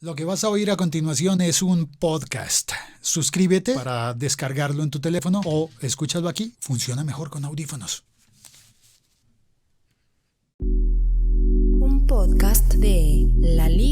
Lo que vas a oír a continuación es un podcast. Suscríbete para descargarlo en tu teléfono o escúchalo aquí. Funciona mejor con audífonos. Un podcast de laliga.fm.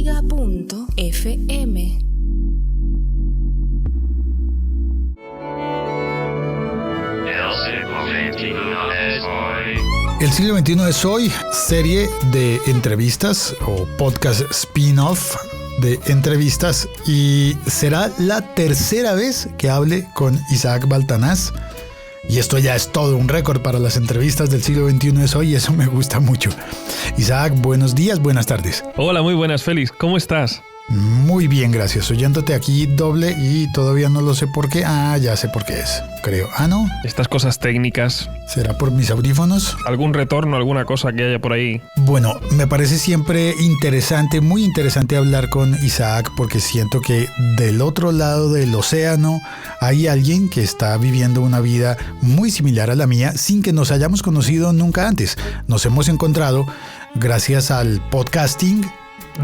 El siglo XXI es hoy, serie de entrevistas o podcast spin-off de entrevistas, y será la tercera vez que hable con Isaac Baltanás. Y esto ya es todo un récord para las entrevistas del siglo XXI es hoy, y eso me gusta mucho. Isaac, buenos días, buenas tardes. Hola, muy buenas, Félix. ¿Cómo estás? Muy bien, gracias. Oyéndote aquí doble y todavía no lo sé por qué. Ya sé por qué es, creo. ¿No? Estas cosas técnicas. ¿Será por mis audífonos? ¿Algún retorno, alguna cosa que haya por ahí? Bueno, me parece siempre interesante, muy interesante hablar con Isaac, porque siento que del otro lado del océano hay alguien que está viviendo una vida muy similar a la mía sin que nos hayamos conocido nunca antes. Nos hemos encontrado gracias al podcasting,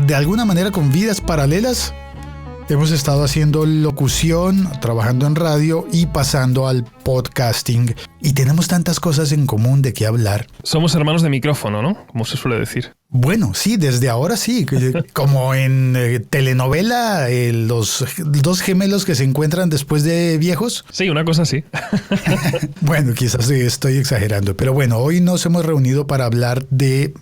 de alguna manera con vidas paralelas. Hemos estado haciendo locución, trabajando en radio y pasando al podcasting. Y tenemos tantas cosas en común de qué hablar. Somos hermanos de micrófono, ¿no? Como se suele decir. Bueno, sí, desde ahora sí. Como en telenovela, los dos gemelos que se encuentran después de viejos. Sí, una cosa así. Bueno, quizás estoy exagerando. Pero bueno, hoy nos hemos reunido para hablar de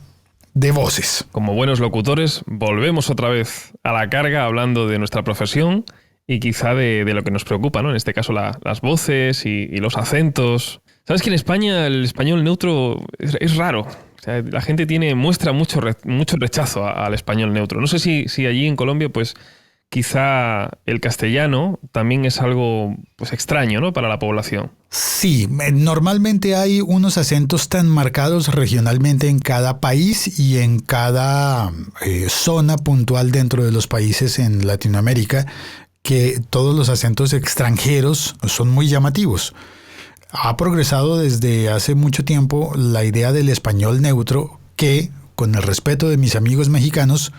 voces. Como buenos locutores, volvemos otra vez a la carga hablando de nuestra profesión y quizá de lo que nos preocupa, ¿no? En este caso las voces y los acentos. ¿Sabes que en España el español neutro es raro? O sea, la gente muestra mucho rechazo al español neutro. No sé si allí en Colombia, pues quizá el castellano también es algo pues extraño, ¿no? Para la población. Sí, normalmente hay unos acentos tan marcados regionalmente en cada país y en cada zona puntual dentro de los países en Latinoamérica, que todos los acentos extranjeros son muy llamativos. Ha progresado desde hace mucho tiempo la idea del español neutro, que, con el respeto de mis amigos mexicanos,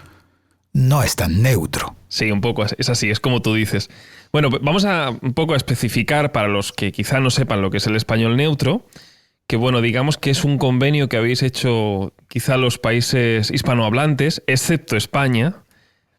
no es tan neutro. Sí, un poco es así, es como tú dices. Bueno, vamos a un poco a especificar para los que quizá no sepan lo que es el español neutro, que bueno, digamos que es un convenio que habéis hecho quizá los países hispanohablantes, excepto España.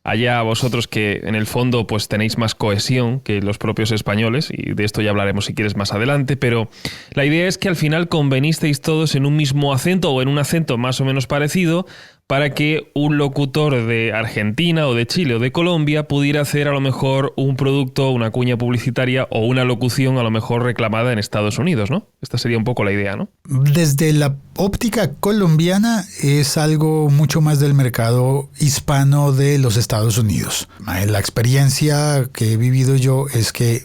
Allá vosotros que en el fondo pues tenéis más cohesión que los propios españoles, y de esto ya hablaremos si quieres más adelante, pero la idea es que al final convenisteis todos en un mismo acento o en un acento más o menos parecido para que un locutor de Argentina o de Chile o de Colombia pudiera hacer a lo mejor un producto, una cuña publicitaria o una locución a lo mejor reclamada en Estados Unidos, ¿no? Esta sería un poco la idea, ¿no? Desde la óptica colombiana es algo mucho más del mercado hispano de los Estados Unidos. La experiencia que he vivido yo es que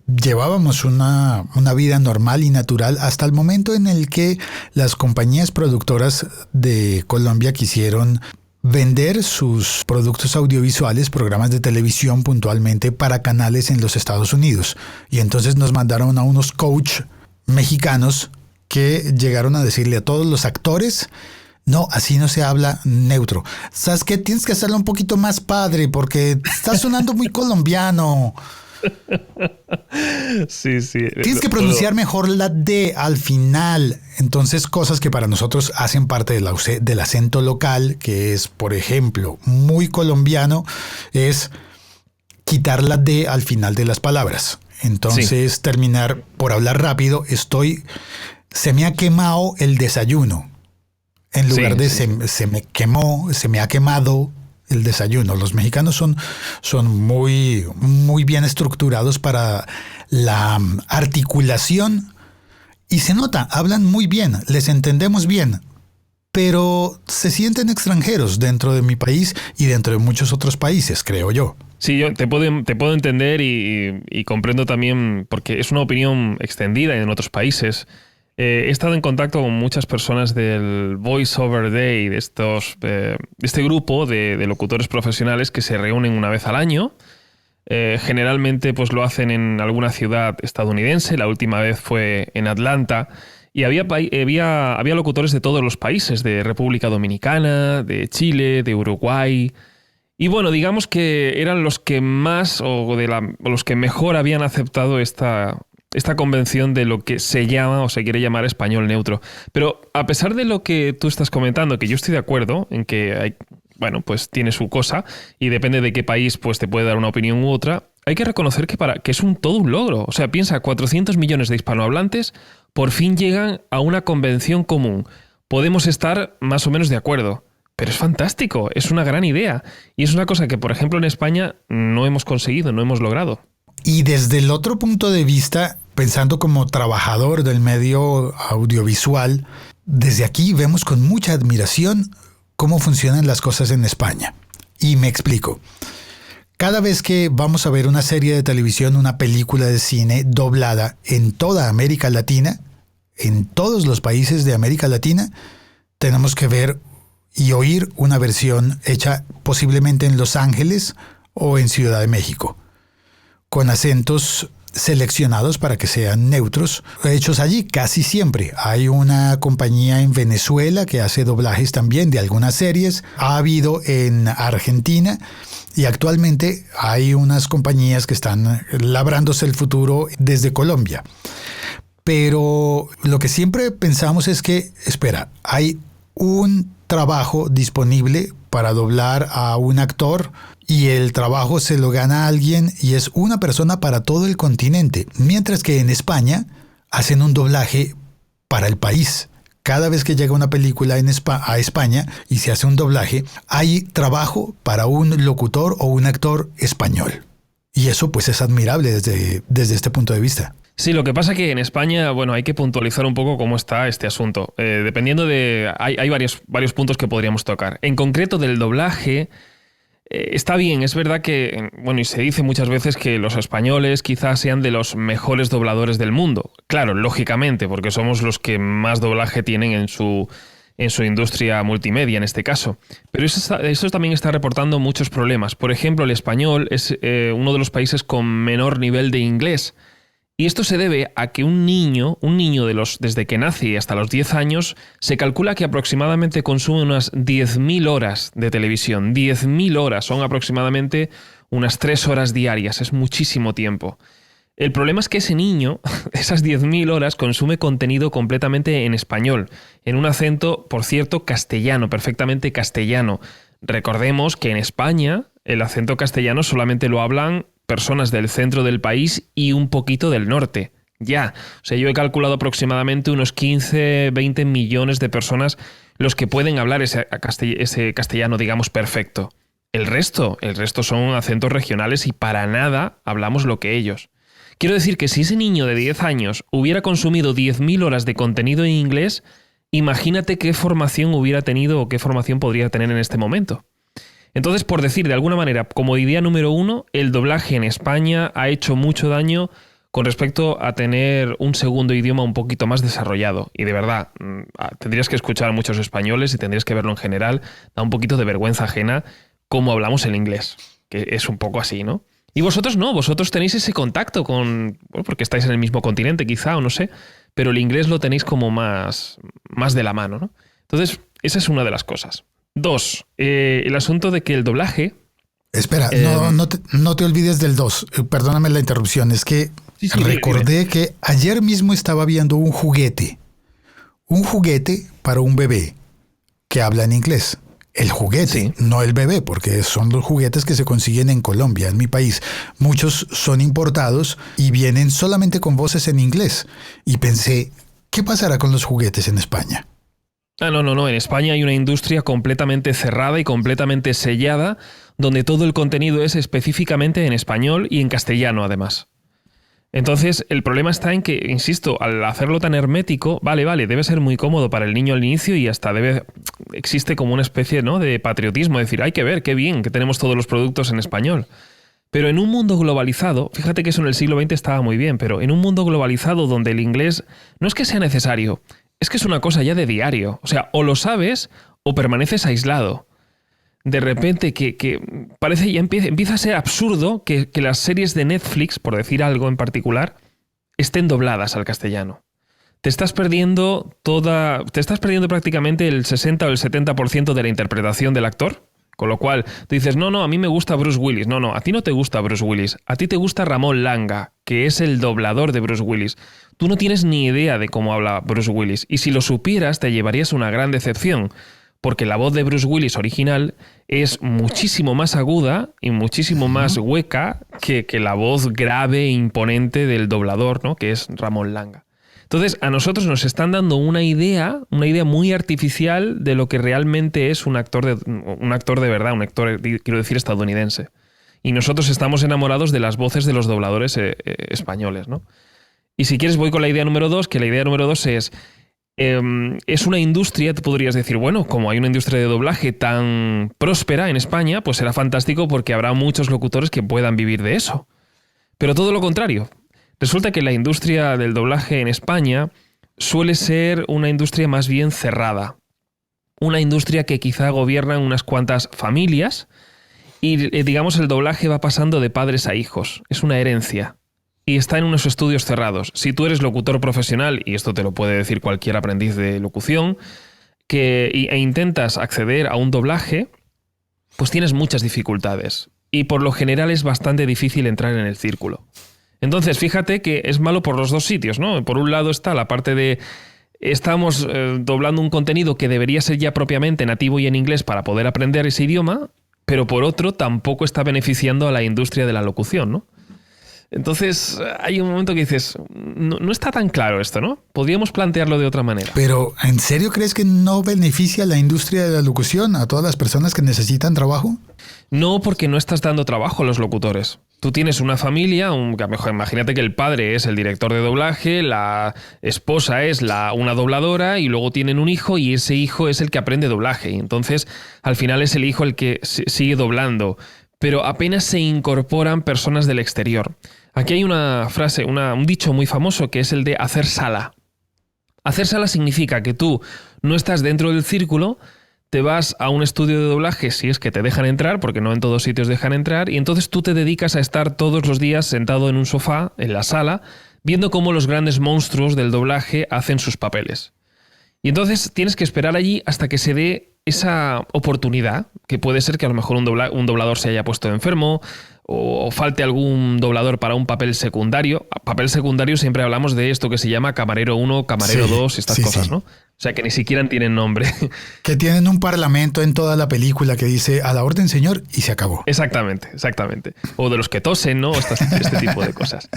llevábamos una vida normal y natural hasta el momento en el que las compañías productoras de Colombia quisieron vender sus productos audiovisuales, programas de televisión puntualmente, para canales en los Estados Unidos. Y entonces nos mandaron a unos coach mexicanos que llegaron a decirle a todos los actores: no, así no se habla neutro. ¿Sabes qué? Tienes que hacerlo un poquito más padre porque está sonando muy colombiano. Sí. Tienes que pronunciar mejor la D al final. Entonces, cosas que para nosotros hacen parte del acento local, que es, por ejemplo, muy colombiano, es quitar la D al final de las palabras. Entonces, sí. Terminar por hablar rápido, se me ha quemado el desayuno. En lugar de se me quemó, se me ha quemado el desayuno. Los mexicanos son muy, muy bien estructurados para la articulación y se nota, hablan muy bien, les entendemos bien, pero se sienten extranjeros dentro de mi país y dentro de muchos otros países, creo yo. Sí, yo te puedo entender y comprendo también, porque es una opinión extendida en otros países. He estado en contacto con muchas personas del Voice Over Day, de este grupo de locutores profesionales que se reúnen una vez al año. Generalmente pues lo hacen en alguna ciudad estadounidense. La última vez fue en Atlanta. Y había locutores de todos los países, de República Dominicana, de Chile, de Uruguay. Y bueno, digamos que eran los que más o los que mejor habían aceptado esta convención de lo que se llama o se quiere llamar español neutro. Pero a pesar de lo que tú estás comentando, que yo estoy de acuerdo en que hay, bueno, pues tiene su cosa y depende de qué país pues te puede dar una opinión u otra, hay que reconocer que es todo un logro. O sea, piensa, 400 millones de hispanohablantes por fin llegan a una convención común. Podemos estar más o menos de acuerdo. Pero es fantástico, es una gran idea. Y es una cosa que, por ejemplo, en España no hemos conseguido, no hemos logrado. Y desde el otro punto de vista, pensando como trabajador del medio audiovisual, desde aquí vemos con mucha admiración cómo funcionan las cosas en España. Y me explico. Cada vez que vamos a ver una serie de televisión, una película de cine doblada en toda América Latina, en todos los países de América Latina, tenemos que ver y oír una versión hecha posiblemente en Los Ángeles o en Ciudad de México, con acentos seleccionados para que sean neutros, hechos allí casi siempre. Hay una compañía en Venezuela que hace doblajes también de algunas series, ha habido en Argentina y actualmente hay unas compañías que están labrándose el futuro desde Colombia. Pero lo que siempre pensamos es que, espera, hay un trabajo disponible para doblar a un actor y el trabajo se lo gana alguien y es una persona para todo el continente, mientras que en España hacen un doblaje para el país. Cada vez que llega una película a España y se hace un doblaje, hay trabajo para un locutor o un actor español. Y eso pues es admirable desde este punto de vista. Sí, lo que pasa que en España, bueno, hay que puntualizar un poco cómo está este asunto. Dependiendo de... Hay varios puntos que podríamos tocar. En concreto del doblaje, está bien, es verdad que, bueno, y se dice muchas veces que los españoles quizás sean de los mejores dobladores del mundo. Claro, lógicamente, porque somos los que más doblaje tienen en su industria multimedia, en este caso. Pero eso también está reportando muchos problemas. Por ejemplo, el español es uno de los países con menor nivel de inglés. Y esto se debe a que un niño desde que nace hasta los 10 años, se calcula que aproximadamente consume unas 10.000 horas de televisión. 10.000 horas, son aproximadamente unas 3 horas diarias, es muchísimo tiempo. El problema es que ese niño, esas 10.000 horas, consume contenido completamente en español, en un acento, por cierto, castellano, perfectamente castellano. Recordemos que en España el acento castellano solamente lo hablan personas del centro del país y un poquito del norte. Ya, o sea, yo he calculado aproximadamente unos 15, 20 millones de personas los que pueden hablar ese castellano, digamos, perfecto. El resto son acentos regionales y para nada hablamos lo que ellos. Quiero decir que si ese niño de 10 años hubiera consumido 10.000 horas de contenido en inglés, imagínate qué formación hubiera tenido o qué formación podría tener en este momento. Entonces, por decir de alguna manera, como idea número 1, el doblaje en España ha hecho mucho daño con respecto a tener un segundo idioma un poquito más desarrollado. Y de verdad, tendrías que escuchar a muchos españoles y tendrías que verlo en general. Da un poquito de vergüenza ajena cómo hablamos el inglés, que es un poco así, ¿no? Y vosotros no, vosotros tenéis ese contacto con... Bueno, porque estáis en el mismo continente quizá, o no sé, pero el inglés lo tenéis como más de la mano, ¿no? Entonces, esa es una de las cosas. 2, el asunto de que el doblaje... Espera, no te olvides del 2. Perdóname la interrupción. Es que sí, recordé que ayer mismo estaba viendo un juguete para un bebé que habla en inglés. El juguete, sí. No el bebé, porque son los juguetes que se consiguen en Colombia, en mi país. Muchos son importados y vienen solamente con voces en inglés. Y pensé, ¿qué pasará con los juguetes en España? No. En España hay una industria completamente cerrada y completamente sellada, donde todo el contenido es específicamente en español y en castellano, además. Entonces, el problema está en que, insisto, al hacerlo tan hermético, vale, debe ser muy cómodo para el niño al inicio y hasta existe como una especie, ¿no?, de patriotismo, decir, hay que ver, qué bien que tenemos todos los productos en español. Pero en un mundo globalizado, fíjate que eso en el siglo XX estaba muy bien, pero en un mundo globalizado donde el inglés no es que sea necesario, es que es una cosa ya de diario. O sea, o lo sabes o permaneces aislado. De repente que parece ya empieza a ser absurdo que las series de Netflix, por decir algo en particular, estén dobladas al castellano. Te estás perdiendo prácticamente el 60 o el 70% de la interpretación del actor, Con lo cual, tú dices, no, a mí me gusta Bruce Willis. No, a ti no te gusta Bruce Willis. A ti te gusta Ramón Langa, que es el doblador de Bruce Willis. Tú no tienes ni idea de cómo habla Bruce Willis. Y si lo supieras, te llevarías una gran decepción. Porque la voz de Bruce Willis original es muchísimo más aguda y muchísimo más hueca que la voz grave e imponente del doblador, ¿no? Que es Ramón Langa. Entonces, a nosotros nos están dando una idea muy artificial de lo que realmente es un actor de verdad, un actor, quiero decir, estadounidense. Y nosotros estamos enamorados de las voces de los dobladores españoles, ¿no? Y si quieres voy con la idea número 2, que la idea número 2 es una industria, tú podrías decir, bueno, como hay una industria de doblaje tan próspera en España, pues será fantástico porque habrá muchos locutores que puedan vivir de eso. Pero todo lo contrario. Resulta que la industria del doblaje en España suele ser una industria más bien cerrada. Una industria que quizá gobiernan unas cuantas familias y, digamos, el doblaje va pasando de padres a hijos. Es una herencia. Y está en unos estudios cerrados. Si tú eres locutor profesional, y esto te lo puede decir cualquier aprendiz de locución, e intentas acceder a un doblaje, pues tienes muchas dificultades. Y por lo general es bastante difícil entrar en el círculo. Entonces, fíjate que es malo por los dos sitios, ¿no? Por un lado está la parte de estamos doblando un contenido que debería ser ya propiamente nativo y en inglés para poder aprender ese idioma, pero por otro tampoco está beneficiando a la industria de la locución, ¿no? Entonces, hay un momento que dices, no está tan claro esto, ¿no? Podríamos plantearlo de otra manera. Pero, ¿en serio crees que no beneficia a la industria de la locución, a todas las personas que necesitan trabajo? No, porque no estás dando trabajo a los locutores. Tú tienes una familia, imagínate que el padre es el director de doblaje, la esposa es una dobladora y luego tienen un hijo y ese hijo es el que aprende doblaje. Y entonces, al final es el hijo el que sigue doblando. Pero apenas se incorporan personas del exterior. Aquí hay una frase, un dicho muy famoso que es el de hacer sala. Hacer sala significa que tú no estás dentro del círculo, te vas a un estudio de doblaje si es que te dejan entrar, porque no en todos sitios dejan entrar, y entonces tú te dedicas a estar todos los días sentado en un sofá, en la sala, viendo cómo los grandes monstruos del doblaje hacen sus papeles. Y entonces tienes que esperar allí hasta que se dé esa oportunidad, que puede ser que a lo mejor un doblador se haya puesto enfermo o falte algún doblador para un papel secundario. Papel secundario siempre hablamos de esto que se llama camarero 1, camarero 2, estas cosas, ¿no? O sea, que ni siquiera tienen nombre. Que tienen un parlamento en toda la película que dice a la orden, señor, y se acabó. Exactamente. O de los que tosen, ¿no? Este tipo de cosas.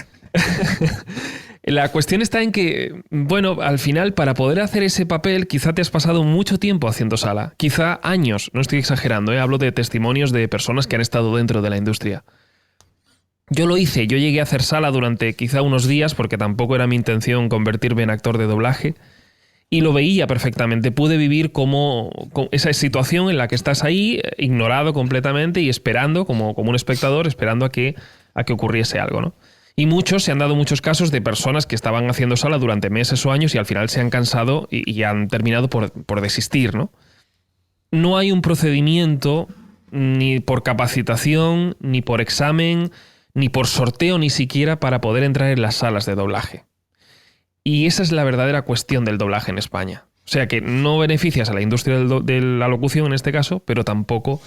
La cuestión está en que, bueno, al final, para poder hacer ese papel, quizá te has pasado mucho tiempo haciendo sala. Quizá años, no estoy exagerando, hablo de testimonios de personas que han estado dentro de la industria. Yo lo hice, yo llegué a hacer sala durante quizá unos días, porque tampoco era mi intención convertirme en actor de doblaje, y lo veía perfectamente. Pude vivir como esa situación en la que estás ahí, ignorado completamente y esperando, como un espectador, esperando a que ocurriese algo, ¿no? Y se han dado muchos casos de personas que estaban haciendo sala durante meses o años y al final se han cansado y han terminado por desistir, ¿no? No hay un procedimiento ni por capacitación, ni por examen, ni por sorteo ni siquiera para poder entrar en las salas de doblaje. Y esa es la verdadera cuestión del doblaje en España. O sea que no beneficias a la industria de la locución en este caso, pero tampoco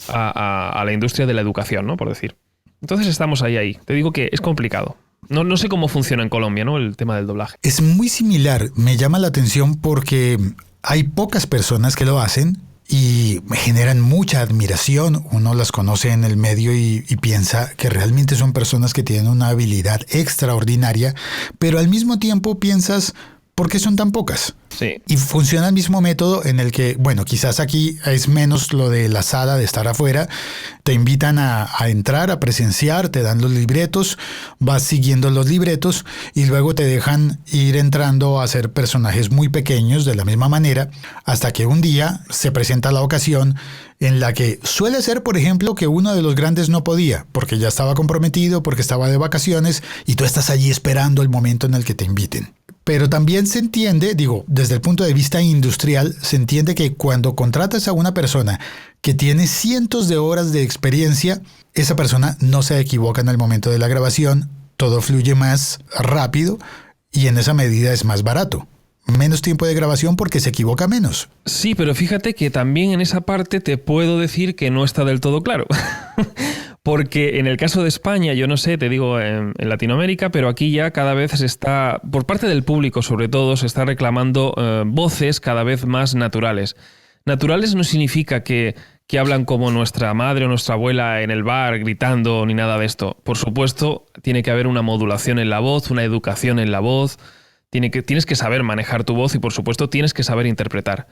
a la industria de la educación, ¿no? Por decir. Entonces estamos ahí. Te digo que es complicado. No sé cómo funciona en Colombia, ¿no? El tema del doblaje. Es muy similar. Me llama la atención porque hay pocas personas que lo hacen y me generan mucha admiración. Uno las conoce en el medio y piensa que realmente son personas que tienen una habilidad extraordinaria, pero al mismo tiempo piensas, ¿por qué son tan pocas? Sí. Y funciona el mismo método en el que, bueno, quizás aquí es menos lo de la sala, de estar afuera. Te invitan a entrar, a presenciar, te dan los libretos, vas siguiendo los libretos y luego te dejan ir entrando a hacer personajes muy pequeños de la misma manera hasta que un día se presenta la ocasión en la que suele ser, por ejemplo, que uno de los grandes no podía porque ya estaba comprometido, porque estaba de vacaciones y tú estás allí esperando el momento en el que te inviten. Pero también se entiende, desde el punto de vista industrial, se entiende que cuando contratas a una persona que tiene cientos de horas de experiencia, esa persona no se equivoca en el momento de la grabación, todo fluye más rápido y en esa medida es más barato. menos tiempo de grabación porque se equivoca menos. Sí, pero fíjate que también en esa parte te puedo decir que no está del todo claro. Porque en el caso de España, yo no sé, te digo en Latinoamérica, pero aquí ya cada vez se está, por parte del público sobre todo, se está reclamando voces cada vez más naturales. Naturales no significa que hablan como nuestra madre o nuestra abuela en el bar gritando ni nada de esto. Por supuesto, tiene que haber una modulación en la voz, una educación en la voz. Tienes que saber manejar tu voz y, por supuesto, tienes que saber interpretar.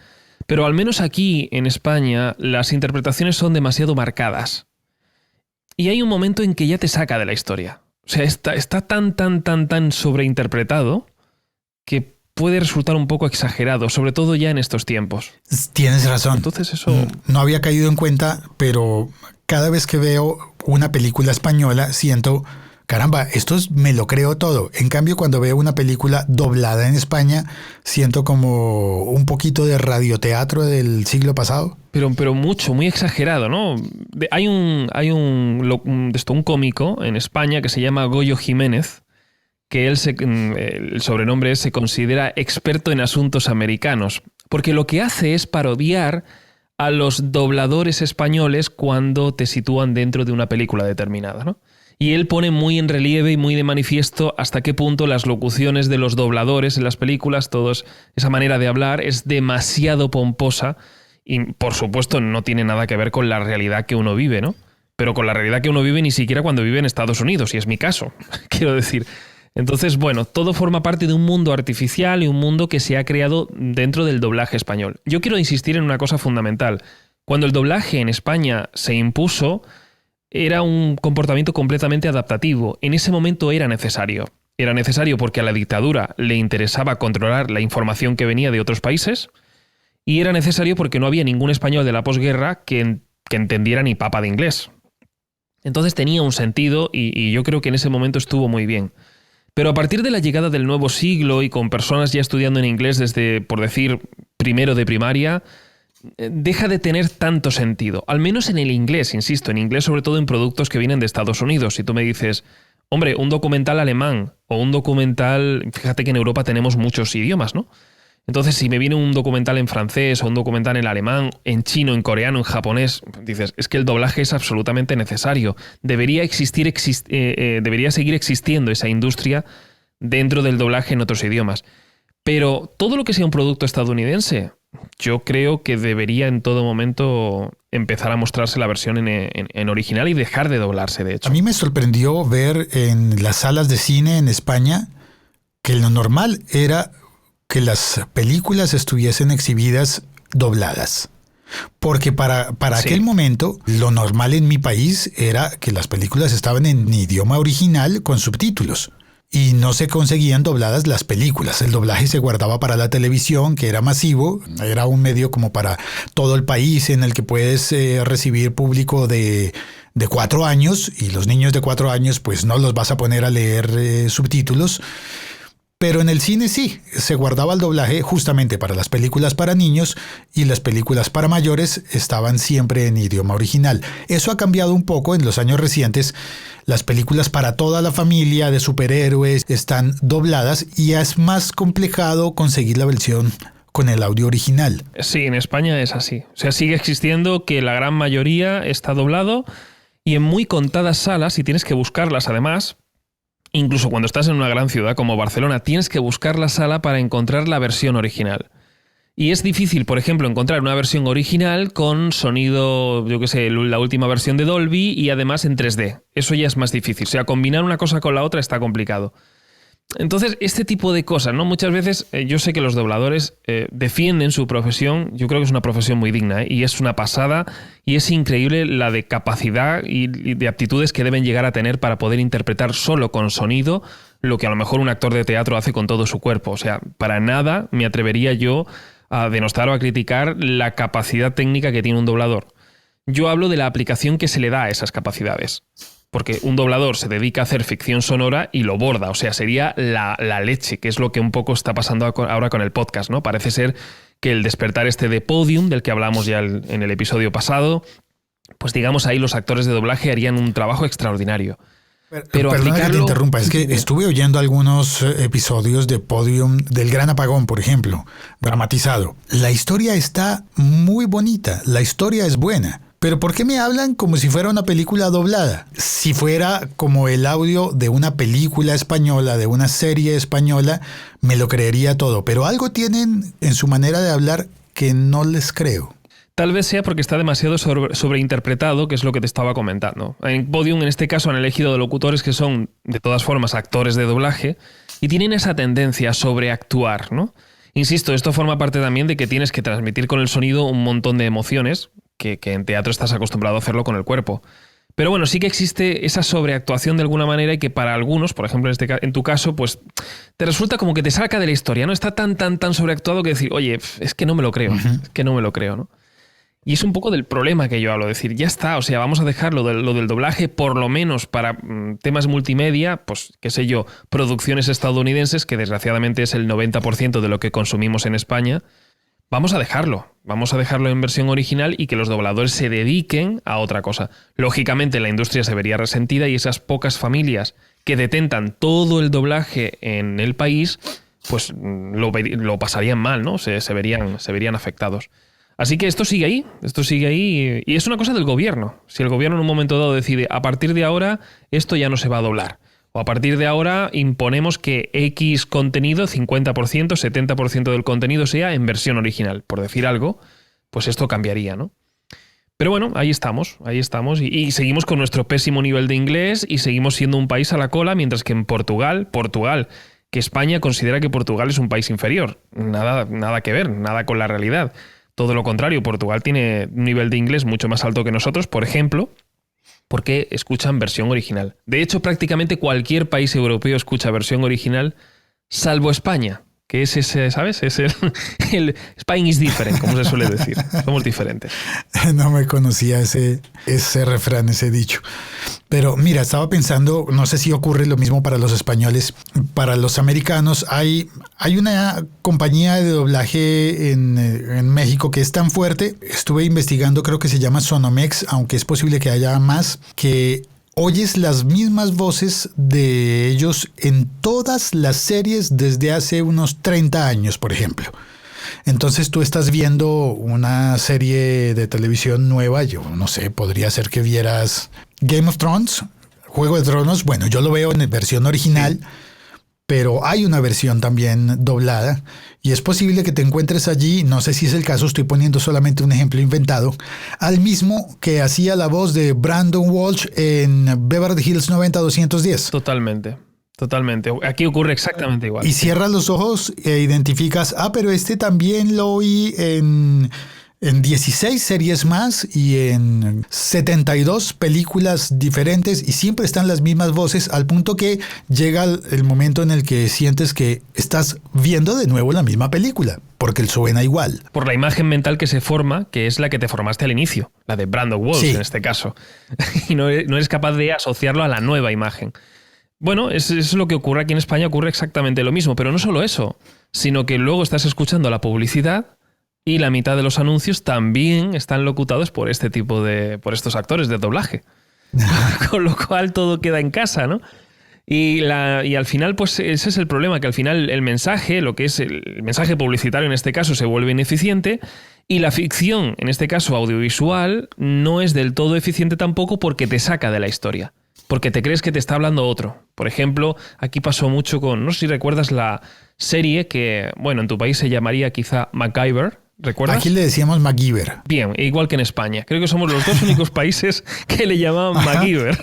Pero al menos aquí, en España, las interpretaciones son demasiado marcadas. Y hay un momento en que ya te saca de la historia. O sea, está tan sobreinterpretado que puede resultar un poco exagerado, sobre todo ya en estos tiempos. Tienes razón. Entonces eso... No había caído en cuenta, pero cada vez que veo una película española siento... Caramba, me lo creo todo. En cambio, cuando veo una película doblada en España, siento como un poquito de radioteatro del siglo pasado. Pero mucho, muy exagerado, ¿no? Hay un cómico en España que se llama Goyo Jiménez, que el sobrenombre se considera experto en asuntos americanos, porque lo que hace es parodiar a los dobladores españoles cuando te sitúan dentro de una película determinada, ¿no? Y él pone muy en relieve y muy de manifiesto hasta qué punto las locuciones de los dobladores en las películas, esa manera de hablar es demasiado pomposa y, por supuesto, no tiene nada que ver con la realidad que uno vive, ¿no? Pero con la realidad que uno vive ni siquiera cuando vive en Estados Unidos, y es mi caso, quiero decir. Entonces, bueno, todo forma parte de un mundo artificial y un mundo que se ha creado dentro del doblaje español. Yo quiero insistir en una cosa fundamental. Cuando el doblaje en España se impuso, era un comportamiento completamente adaptativo. En ese momento era necesario. Era necesario porque a la dictadura le interesaba controlar la información que venía de otros países y era necesario porque no había ningún español de la posguerra que entendiera ni papa de inglés. Entonces tenía un sentido y yo creo que en ese momento estuvo muy bien. Pero a partir de la llegada del nuevo siglo y con personas ya estudiando en inglés desde, por decir, primero de primaria, deja de tener tanto sentido, al menos en el inglés, insisto, en inglés sobre todo en productos que vienen de Estados Unidos. Si tú me dices, hombre, un documental alemán o un documental, fíjate que en Europa tenemos muchos idiomas, ¿no? Entonces, si me viene un documental en francés o un documental en alemán, en chino, en coreano, en japonés, dices, es que el doblaje es absolutamente necesario. Debería seguir existiendo esa industria dentro del doblaje en otros idiomas. Pero todo lo que sea un producto estadounidense, yo creo que debería en todo momento empezar a mostrarse la versión en original y dejar de doblarse, de hecho. A mí me sorprendió ver en las salas de cine en España que lo normal era que las películas estuviesen exhibidas dobladas. Porque para aquel momento, lo normal en mi país era que las películas estaban en idioma original con subtítulos. Y no se conseguían dobladas las películas. El doblaje se guardaba para la televisión, que era masivo. Era un medio como para todo el país en el que puedes recibir público de 4 años. Y los niños de 4 años pues no los vas a poner a leer subtítulos. Pero en el cine sí, se guardaba el doblaje justamente para las películas para niños y las películas para mayores estaban siempre en idioma original. Eso ha cambiado un poco en los años recientes. Las películas para toda la familia de superhéroes están dobladas y es más complicado conseguir la versión con el audio original. Sí, en España es así. O sea, sigue existiendo que la gran mayoría está doblado y en muy contadas salas, y tienes que buscarlas además. Incluso cuando estás en una gran ciudad como Barcelona, tienes que buscar la sala para encontrar la versión original. Y es difícil, por ejemplo, encontrar una versión original con sonido, yo qué sé, la última versión de Dolby y además en 3D. Eso ya es más difícil. O sea, combinar una cosa con la otra está complicado. Entonces, este tipo de cosas, ¿no? Muchas veces yo sé que los dobladores defienden su profesión. Yo creo que es una profesión muy digna, y es una pasada y es increíble la de capacidad y de aptitudes que deben llegar a tener para poder interpretar solo con sonido lo que a lo mejor un actor de teatro hace con todo su cuerpo. O sea, para nada me atrevería yo a denostar o a criticar la capacidad técnica que tiene un doblador. Yo hablo de la aplicación que se le da a esas capacidades. Porque un doblador se dedica a hacer ficción sonora y lo borda. O sea, sería la leche, que es lo que un poco está pasando ahora con el podcast, ¿no? Parece ser que el despertar este de Podium, del que hablamos ya en el episodio pasado, pues digamos ahí los actores de doblaje harían un trabajo extraordinario. Pero perdona que te aplicarlo... interrumpa, es que estuve oyendo algunos episodios de Podium del Gran Apagón, por ejemplo, dramatizado. La historia está muy bonita, la historia es buena. Pero ¿por qué me hablan como si fuera una película doblada? Si fuera como el audio de una película española, de una serie española, me lo creería todo. Pero algo tienen en su manera de hablar que no les creo. Tal vez sea porque está demasiado sobreinterpretado, que es lo que te estaba comentando. En Podium, en este caso, han elegido locutores que son, de todas formas, actores de doblaje y tienen esa tendencia a sobreactuar, ¿no? Insisto, esto forma parte también de que tienes que transmitir con el sonido un montón de emociones que en teatro estás acostumbrado a hacerlo con el cuerpo. Pero bueno, sí que existe esa sobreactuación de alguna manera y que para algunos, por ejemplo en tu caso, pues te resulta como que te saca de la historia, ¿no? Está tan sobreactuado que decir, oye, es que no me lo creo, es que no me lo creo, ¿no? Y es un poco del problema que yo hablo, decir, ya está, o sea, vamos a dejar lo del doblaje, por lo menos para temas multimedia, pues qué sé yo, producciones estadounidenses, que desgraciadamente es el 90% de lo que consumimos en España. Vamos a dejarlo en versión original y que los dobladores se dediquen a otra cosa. Lógicamente la industria se vería resentida y esas pocas familias que detentan todo el doblaje en el país, pues lo pasarían mal, ¿no? Se verían afectados. Así que esto sigue ahí y es una cosa del gobierno. Si el gobierno en un momento dado decide, a partir de ahora esto ya no se va a doblar, o a partir de ahora imponemos que X contenido, 50%, 70% del contenido sea en versión original, por decir algo, pues esto cambiaría, ¿no? Pero bueno, ahí estamos y seguimos con nuestro pésimo nivel de inglés y seguimos siendo un país a la cola, mientras que en Portugal, que España considera que Portugal es un país inferior. Nada que ver, nada con la realidad. Todo lo contrario, Portugal tiene un nivel de inglés mucho más alto que nosotros, por ejemplo, porque escuchan versión original. De hecho, prácticamente cualquier país europeo escucha versión original, salvo España, que es ese, ¿sabes? Es el Spain is different, como se suele decir. Somos diferentes. No me conocía ese refrán, ese dicho. Pero mira, estaba pensando, no sé si ocurre lo mismo para los españoles. Para los americanos hay una compañía de doblaje en México que es tan fuerte. Estuve investigando, creo que se llama Sonomex, aunque es posible que haya más, que oyes las mismas voces de ellos en todas las series desde hace unos 30 años, por ejemplo. Entonces tú estás viendo una serie de televisión nueva, yo no sé, podría ser que vieras Game of Thrones, Juego de Tronos. Bueno, yo lo veo en versión original, sí, pero hay una versión también doblada y es posible que te encuentres allí, no sé si es el caso, estoy poniendo solamente un ejemplo inventado, al mismo que hacía la voz de Brandon Walsh en Beverly Hills 90210. Totalmente. Aquí ocurre exactamente igual. Y cierras los ojos e identificas, pero este también lo oí en 16 series más y en 72 películas diferentes y siempre están las mismas voces, al punto que llega el momento en el que sientes que estás viendo de nuevo la misma película, porque suena igual. Por la imagen mental que se forma, que es la que te formaste al inicio, la de Brandon Walsh, sí, en este caso. Y no eres capaz de asociarlo a la nueva imagen. Bueno, eso es lo que ocurre aquí en España, ocurre exactamente lo mismo, pero no solo eso, sino que luego estás escuchando la publicidad y la mitad de los anuncios también están locutados por estos actores de doblaje. Con lo cual todo queda en casa, ¿no? Y al final, pues ese es el problema, que al final el mensaje, lo que es el mensaje publicitario en este caso, se vuelve ineficiente y la ficción, en este caso audiovisual, no es del todo eficiente tampoco porque te saca de la historia. Porque te crees que te está hablando otro. Por ejemplo, aquí pasó mucho con, no sé si recuerdas la serie que, bueno, en tu país se llamaría quizá MacGyver, ¿recuerdas? Aquí le decíamos MacGyver. Bien, igual que en España. Creo que somos los dos únicos países que le llamaban MacGyver.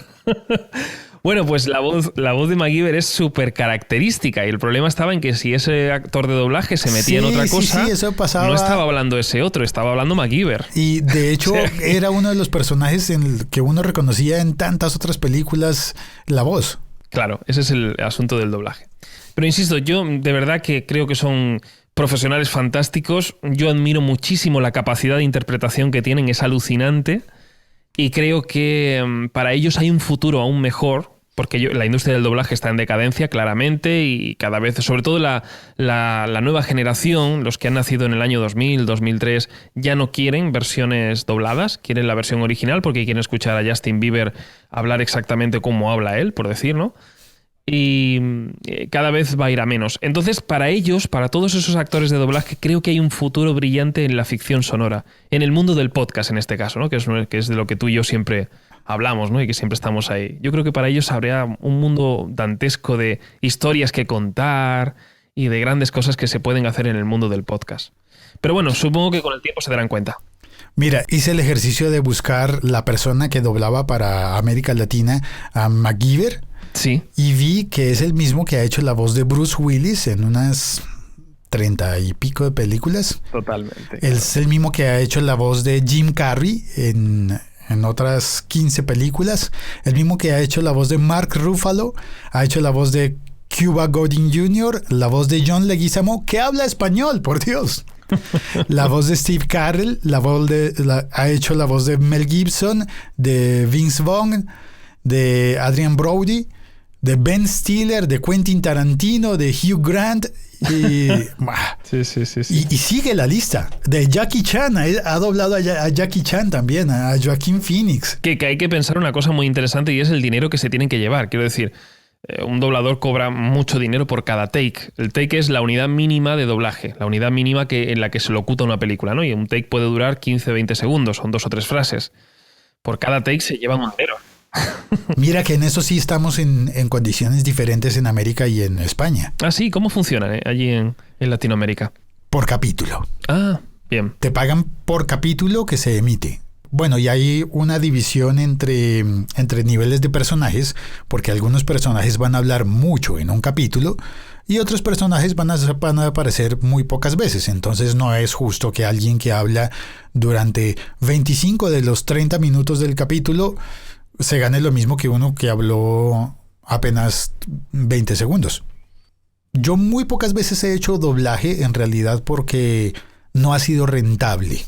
Bueno, pues la voz de MacGyver es súper característica y el problema estaba en que si ese actor de doblaje se metía en otra cosa, sí, eso pasaba. No estaba hablando ese otro, estaba hablando MacGyver. Y de hecho era uno de los personajes en el que uno reconocía en tantas otras películas la voz. Claro, ese es el asunto del doblaje. Pero insisto, yo de verdad que creo que son profesionales fantásticos. Yo admiro muchísimo la capacidad de interpretación que tienen, es alucinante. Y creo que para ellos hay un futuro aún mejor, porque la industria del doblaje está en decadencia claramente y cada vez, sobre todo la nueva generación, los que han nacido en el año 2000, 2003, ya no quieren versiones dobladas, quieren la versión original porque quieren escuchar a Justin Bieber hablar exactamente como habla él, por decir, ¿no? Y cada vez va a ir a menos. Entonces, para ellos, para todos esos actores de doblaje, creo que hay un futuro brillante en la ficción sonora, en el mundo del podcast en este caso, ¿no? Que es de lo que tú y yo siempre hablamos, ¿no? Y que siempre estamos ahí. Yo creo que para ellos habría un mundo dantesco de historias que contar y de grandes cosas que se pueden hacer en el mundo del podcast. Pero bueno, supongo que con el tiempo se darán cuenta. Mira, hice el ejercicio de buscar la persona que doblaba para América Latina a MacGyver. Sí. Y vi que es el mismo que ha hecho la voz de Bruce Willis en unas 30 y pico de películas. Totalmente. Es el mismo que ha hecho la voz de Jim Carrey en otras 15 películas. El mismo que ha hecho la voz de Mark Ruffalo, ha hecho la voz de Cuba Gooding Jr., la voz de John Leguizamo, que habla español, por Dios. La voz de Steve Carell, ha hecho la voz de Mel Gibson, de Vince Vaughn, de Adrian Brody, de Ben Stiller, de Quentin Tarantino, de Hugh Grant. Y, sí. Y sigue la lista. De Jackie Chan, ha doblado a Jackie Chan también, a Joaquin Phoenix. Que hay que pensar una cosa muy interesante y es el dinero que se tienen que llevar. Quiero decir, un doblador cobra mucho dinero por cada take. El take es la unidad mínima de doblaje, la unidad mínima en la que se locuta una película, ¿no? Y un take puede durar 15-20 segundos, son 2 o 3 frases. Por cada take se lleva un dinero. Mira que en eso sí estamos en condiciones diferentes en América y en España. Ah, sí, ¿cómo funciona allí en Latinoamérica? Por capítulo. Ah, bien. Te pagan por capítulo que se emite. Bueno, y hay una división entre niveles de personajes, porque algunos personajes van a hablar mucho en un capítulo y otros personajes van a aparecer muy pocas veces. Entonces no es justo que alguien que habla durante 25 de los 30 minutos del capítulo se gane lo mismo que uno que habló apenas 20 segundos. Yo muy pocas veces he hecho doblaje en realidad porque no ha sido rentable.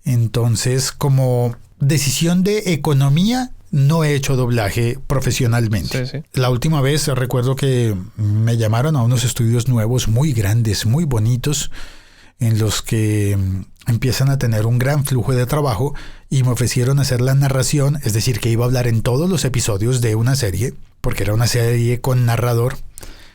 Entonces, como decisión de economía, no he hecho doblaje profesionalmente. Sí. La última vez recuerdo que me llamaron a unos estudios nuevos muy grandes, muy bonitos, en los que empiezan a tener un gran flujo de trabajo y me ofrecieron hacer la narración, es decir, que iba a hablar en todos los episodios de una serie, porque era una serie con narrador.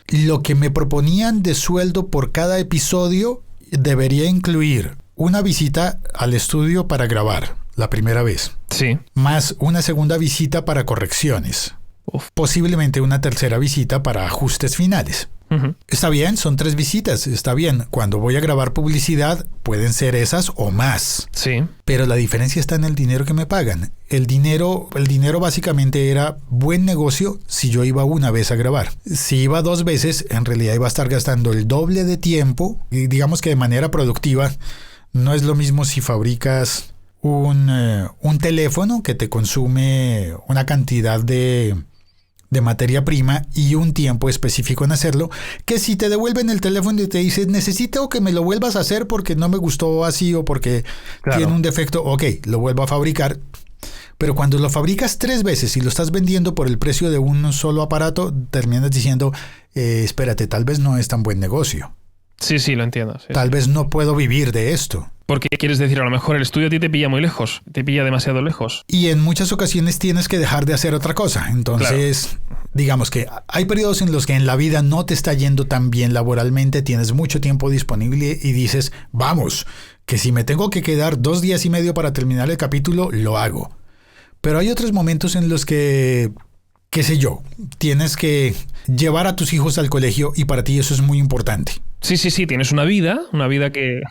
Lo que me proponían de sueldo por cada episodio debería incluir una visita al estudio para grabar, la primera vez. Sí. Más una segunda visita para correcciones. Uf. Posiblemente una tercera visita para ajustes finales. Uh-huh. Está bien, son 3 visitas, está bien. Cuando voy a grabar publicidad, pueden ser esas o más. Sí. Pero la diferencia está en el dinero que me pagan. El dinero básicamente era buen negocio si yo iba una vez a grabar. Si iba 2 veces, en realidad iba a estar gastando el doble de tiempo, y digamos que de manera productiva. No es lo mismo si fabricas un teléfono que te consume una cantidad de materia prima y un tiempo específico en hacerlo, que si te devuelven el teléfono y te dicen necesito que me lo vuelvas a hacer porque no me gustó así o porque tiene un defecto, ok, lo vuelvo a fabricar. Pero cuando lo fabricas 3 veces y lo estás vendiendo por el precio de un solo aparato, terminas diciendo, espérate, tal vez no es tan buen negocio. Sí, lo entiendo. Sí, tal vez no puedo vivir de esto. Porque quieres decir, a lo mejor el estudio a ti te pilla muy lejos, te pilla demasiado lejos. Y en muchas ocasiones tienes que dejar de hacer otra cosa. Entonces, digamos que hay periodos en los que en la vida no te está yendo tan bien laboralmente, tienes mucho tiempo disponible y dices, vamos, que si me tengo que quedar 2 días y medio para terminar el capítulo, lo hago. Pero hay otros momentos en los que, qué sé yo, tienes que llevar a tus hijos al colegio y para ti eso es muy importante. Sí, tienes una vida que...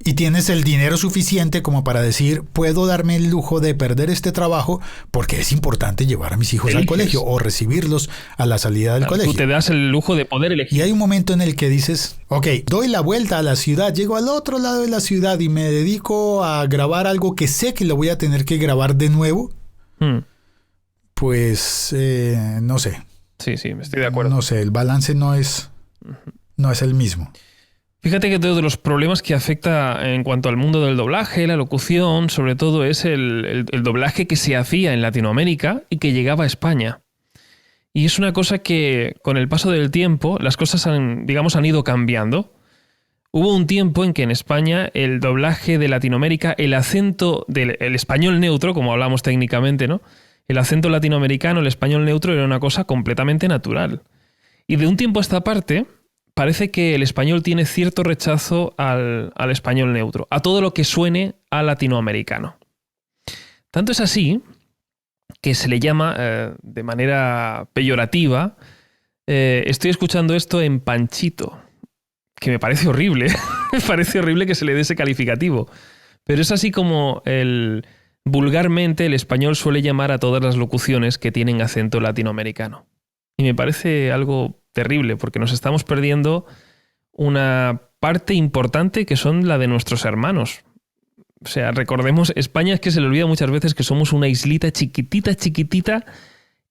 Y tienes el dinero suficiente como para decir, puedo darme el lujo de perder este trabajo porque es importante llevar a mis hijos al colegio o recibirlos a la salida del colegio. Tú te das el lujo de poder elegir. Y hay un momento en el que dices, ok, doy la vuelta a la ciudad, llego al otro lado de la ciudad y me dedico a grabar algo que sé que lo voy a tener que grabar de nuevo. Pues, no sé. Sí, estoy de acuerdo. No sé, el balance no es el mismo. Fíjate que uno de los problemas que afecta en cuanto al mundo del doblaje, la locución, sobre todo es el doblaje que se hacía en Latinoamérica y que llegaba a España. Y es una cosa que con el paso del tiempo las cosas han ido cambiando. Hubo un tiempo en que en España el doblaje de Latinoamérica, el acento del español neutro, como hablamos técnicamente, ¿no? El acento latinoamericano, el español neutro, era una cosa completamente natural. Y de un tiempo a esta parte, parece que el español tiene cierto rechazo al español neutro, a todo lo que suene a latinoamericano. Tanto es así que se le llama de manera peyorativa, estoy escuchando esto en Panchito, que me parece horrible, me parece horrible que se le dé ese calificativo, pero es así como vulgarmente el español suele llamar a todas las locuciones que tienen acento latinoamericano. Y me parece algo terrible, porque nos estamos perdiendo una parte importante que son la de nuestros hermanos. O sea, recordemos, España es que se le olvida muchas veces que somos una islita chiquitita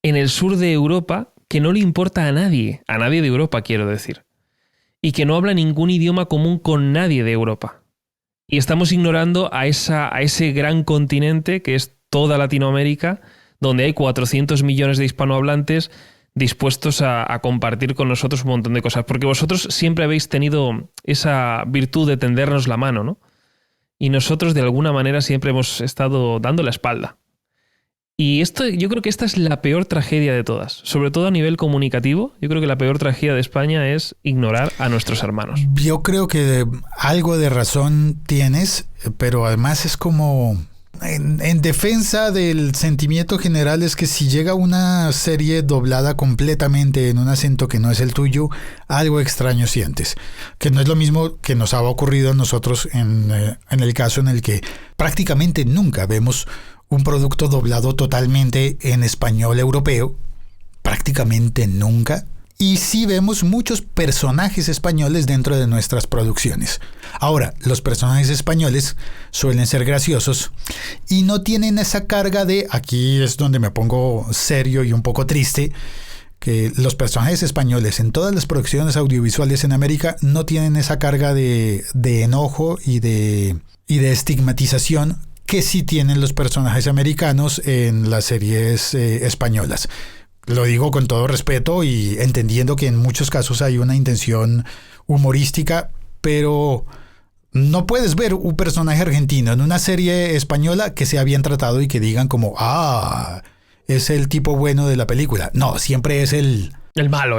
en el sur de Europa que no le importa a nadie de Europa quiero decir, y que no habla ningún idioma común con nadie de Europa. Y estamos ignorando a ese gran continente que es toda Latinoamérica, donde hay 400 millones de hispanohablantes dispuestos a compartir con nosotros un montón de cosas. Porque vosotros siempre habéis tenido esa virtud de tendernos la mano, ¿no? Y nosotros de alguna manera siempre hemos estado dando la espalda. Y yo creo que esta es la peor tragedia de todas. Sobre todo a nivel comunicativo, yo creo que la peor tragedia de España es ignorar a nuestros hermanos. Yo creo que algo de razón tienes, pero además es como... En defensa del sentimiento general es que si llega una serie doblada completamente en un acento que no es el tuyo, algo extraño sientes. Que no es lo mismo que nos ha ocurrido a nosotros en el caso en el que prácticamente nunca vemos un producto doblado totalmente en español europeo. Prácticamente nunca. Y sí vemos muchos personajes españoles dentro de nuestras producciones. Ahora, los personajes españoles suelen ser graciosos y no tienen esa carga de, aquí es donde me pongo serio y un poco triste, que los personajes españoles en todas las producciones audiovisuales en América no tienen esa carga de enojo y de estigmatización que sí tienen los personajes americanos en las series españolas. Lo digo con todo respeto y entendiendo que en muchos casos hay una intención humorística, pero no puedes ver un personaje argentino en una serie española que sea bien tratado y que digan como, es el tipo bueno de la película. No, siempre es el malo.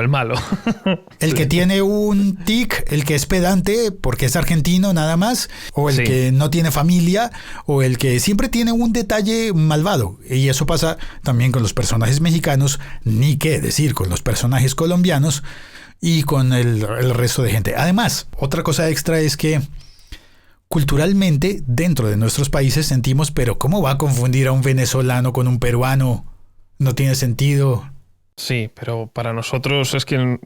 El que tiene un tic, el que es pedante porque es argentino nada más, o el que no tiene familia, o el que siempre tiene un detalle malvado. Y eso pasa también con los personajes mexicanos, ni qué decir con los personajes colombianos y con el resto de gente. Además, otra cosa extra es que culturalmente dentro de nuestros países sentimos, pero ¿cómo va a confundir a un venezolano con un peruano? No tiene sentido. Sí, pero para nosotros es que en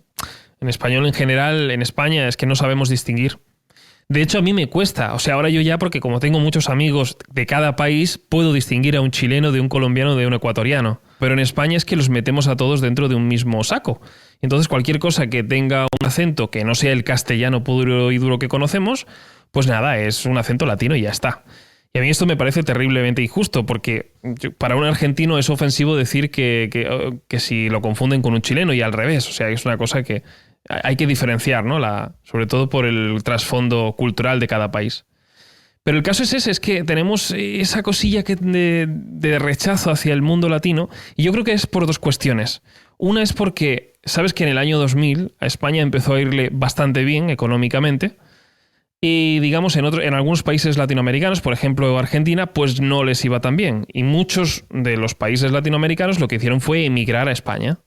español en general, en España, es que no sabemos distinguir. De hecho, a mí me cuesta. O sea, ahora yo ya, porque como tengo muchos amigos de cada país, puedo distinguir a un chileno de un colombiano de un ecuatoriano. Pero en España es que los metemos a todos dentro de un mismo saco. Entonces, cualquier cosa que tenga un acento que no sea el castellano puro y duro que conocemos, pues nada, es un acento latino y ya está. Y a mí esto me parece terriblemente injusto, porque para un argentino es ofensivo decir que si lo confunden con un chileno y al revés. O sea, es una cosa que hay que diferenciar, ¿no? Sobre todo por el trasfondo cultural de cada país. Pero el caso es ese, es que tenemos esa cosilla de rechazo hacia el mundo latino, y yo creo que es por dos cuestiones. Una es porque, sabes que en el año 2000 a España empezó a irle bastante bien económicamente, y digamos en algunos países latinoamericanos, por ejemplo Argentina, pues no les iba tan bien. Y muchos de los países latinoamericanos lo que hicieron fue emigrar a España.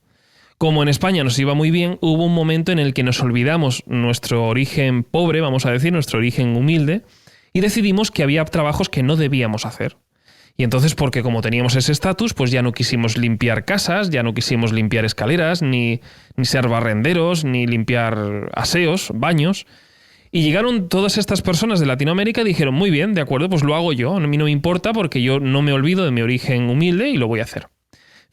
Como en España nos iba muy bien, hubo un momento en el que nos olvidamos nuestro origen pobre, vamos a decir, nuestro origen humilde, y decidimos que había trabajos que no debíamos hacer. Y entonces, porque como teníamos ese estatus, pues ya no quisimos limpiar casas, ya no quisimos limpiar escaleras, ni ser barrenderos, ni limpiar aseos, baños. Y llegaron todas estas personas de Latinoamérica y dijeron, muy bien, de acuerdo, pues lo hago yo. A mí no me importa porque yo no me olvido de mi origen humilde y lo voy a hacer.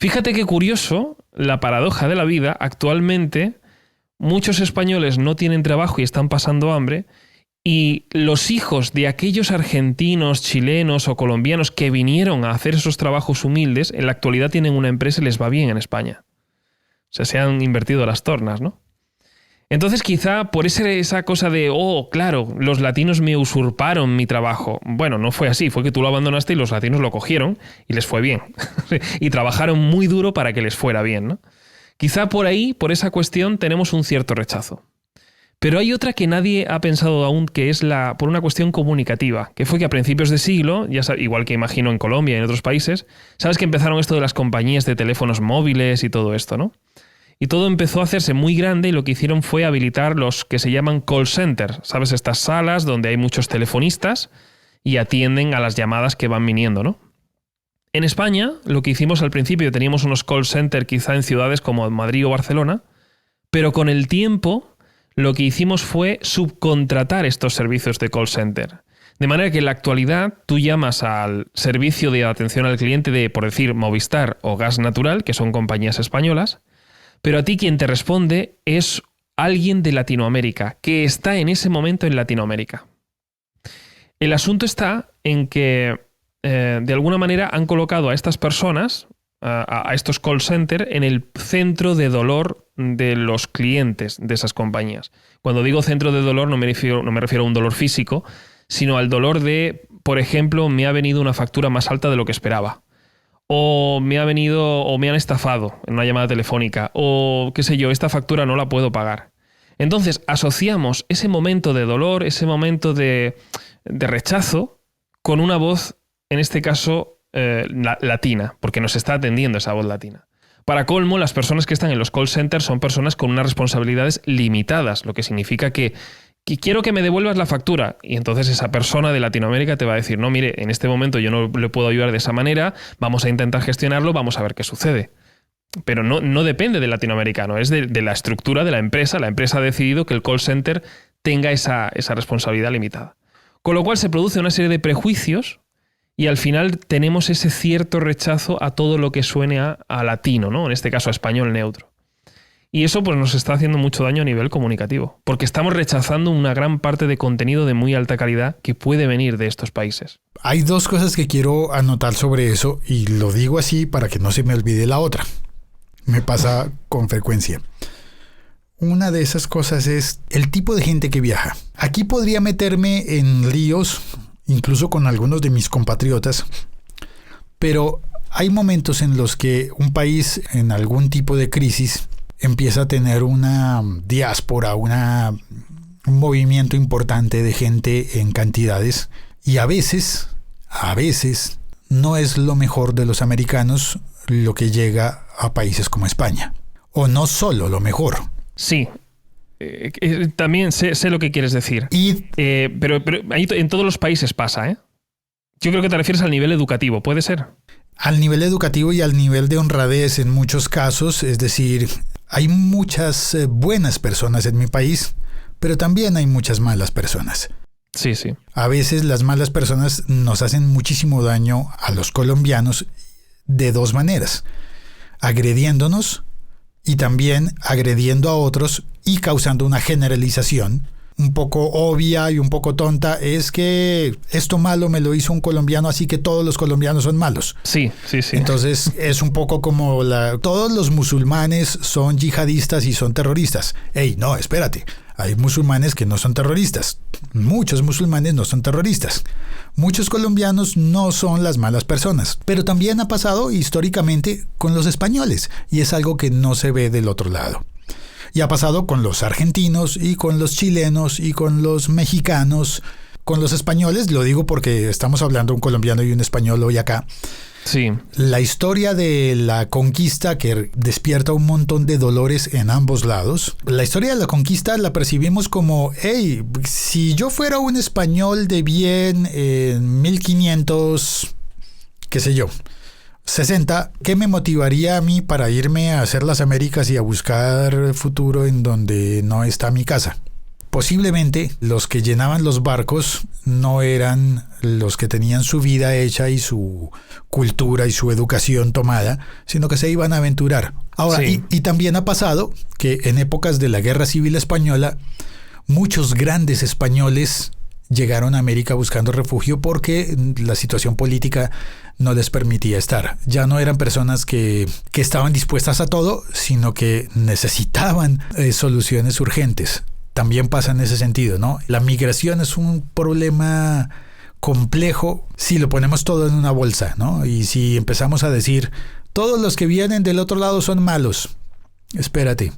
Fíjate qué curioso la paradoja de la vida. Actualmente, muchos españoles no tienen trabajo y están pasando hambre. Y los hijos de aquellos argentinos, chilenos o colombianos que vinieron a hacer esos trabajos humildes, en la actualidad tienen una empresa y les va bien en España. sea, se han invertido las tornas, ¿no? Entonces quizá por esa cosa de, oh, claro, los latinos me usurparon mi trabajo. Bueno, no fue así, fue que tú lo abandonaste y los latinos lo cogieron y les fue bien. Y trabajaron muy duro para que les fuera bien, ¿no? Quizá por ahí, por esa cuestión, tenemos un cierto rechazo. Pero hay otra que nadie ha pensado aún, que es por una cuestión comunicativa, que fue que a principios de siglo, igual que imagino en Colombia y en otros países, sabes que empezaron esto de las compañías de teléfonos móviles y todo esto, ¿no? Y todo empezó a hacerse muy grande y lo que hicieron fue habilitar los que se llaman call centers, ¿sabes? Estas salas donde hay muchos telefonistas y atienden a las llamadas que van viniendo, ¿no? En España, lo que hicimos al principio, teníamos unos call centers quizá en ciudades como Madrid o Barcelona, pero con el tiempo lo que hicimos fue subcontratar estos servicios de call center. De manera que en la actualidad tú llamas al servicio de atención al cliente de, por decir, Movistar o Gas Natural, que son compañías españolas, pero a ti quien te responde es alguien de Latinoamérica, que está en ese momento en Latinoamérica. El asunto está en que, de alguna manera, han colocado a estas personas, a estos call centers, en el centro de dolor de los clientes de esas compañías. Cuando digo centro de dolor no me refiero a un dolor físico, sino al dolor de, por ejemplo, me ha venido una factura más alta de lo que esperaba. O me han estafado en una llamada telefónica, o qué sé yo, esta factura no la puedo pagar. Entonces asociamos ese momento de dolor, ese momento de rechazo, con una voz, en este caso, latina, porque nos está atendiendo esa voz latina. Para colmo, las personas que están en los call centers son personas con unas responsabilidades limitadas, lo que significa que quiero que me devuelvas la factura. Y entonces esa persona de Latinoamérica te va a decir, no, mire, en este momento yo no le puedo ayudar de esa manera, vamos a intentar gestionarlo, vamos a ver qué sucede. Pero no depende del latinoamericano, es de la estructura de la empresa. La empresa ha decidido que el call center tenga esa responsabilidad limitada. Con lo cual se produce una serie de prejuicios y al final tenemos ese cierto rechazo a todo lo que suene a latino, ¿no? En este caso a español neutro. Y eso pues nos está haciendo mucho daño a nivel comunicativo, porque estamos rechazando una gran parte de contenido de muy alta calidad que puede venir de estos países. Hay dos cosas que quiero anotar sobre eso y lo digo así para que no se me olvide la otra. Me pasa con frecuencia. Una de esas cosas es el tipo de gente que viaja. Aquí podría meterme en líos, incluso con algunos de mis compatriotas, pero hay momentos en los que un país en algún tipo de crisis empieza a tener una diáspora, un movimiento importante de gente en cantidades y a veces no es lo mejor de los americanos lo que llega a países como España. O no solo lo mejor. Sí. También sé lo que quieres decir. Pero ahí en todos los países pasa, ¿eh? Yo creo que te refieres al nivel educativo, ¿puede ser? Al nivel educativo y al nivel de honradez en muchos casos, es decir, hay muchas buenas personas en mi país, pero también hay muchas malas personas. Sí, sí. A veces las malas personas nos hacen muchísimo daño a los colombianos de dos maneras: agrediéndonos y también agrediendo a otros y causando una generalización un poco obvia y un poco tonta. Es que esto malo me lo hizo un colombiano, así que todos los colombianos son malos. Sí. Entonces es un poco como todos los musulmanes son yihadistas y son terroristas. Ey, no, espérate. Hay musulmanes que no son terroristas. Muchos musulmanes no son terroristas. Muchos colombianos no son las malas personas. Pero también ha pasado históricamente con los españoles y es algo que no se ve del otro lado. Y ha pasado con los argentinos y con los chilenos y con los mexicanos, con los españoles. Lo digo porque estamos hablando un colombiano y un español hoy acá. Sí. La historia de la conquista que despierta un montón de dolores en ambos lados. La historia de la conquista la percibimos como, hey, si yo fuera un español de bien en 1500, qué sé yo, 60, ¿qué me motivaría a mí para irme a hacer las Américas y a buscar futuro en donde no está mi casa? Posiblemente los que llenaban los barcos no eran los que tenían su vida hecha y su cultura y su educación tomada, sino que se iban a aventurar. Ahora, sí. y también ha pasado que en épocas de la Guerra Civil Española, muchos grandes españoles llegaron a América buscando refugio porque la situación política no les permitía estar. Ya no eran personas que estaban dispuestas a todo, sino que necesitaban soluciones urgentes. También pasa en ese sentido, ¿no? La migración es un problema complejo si lo ponemos todo en una bolsa, ¿no? Y si empezamos a decir, todos los que vienen del otro lado son malos. Espérate.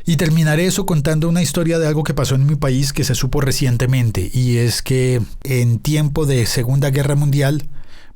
Y terminaré eso contando una historia de algo que pasó en mi país que se supo recientemente, y es que en tiempo de Segunda Guerra Mundial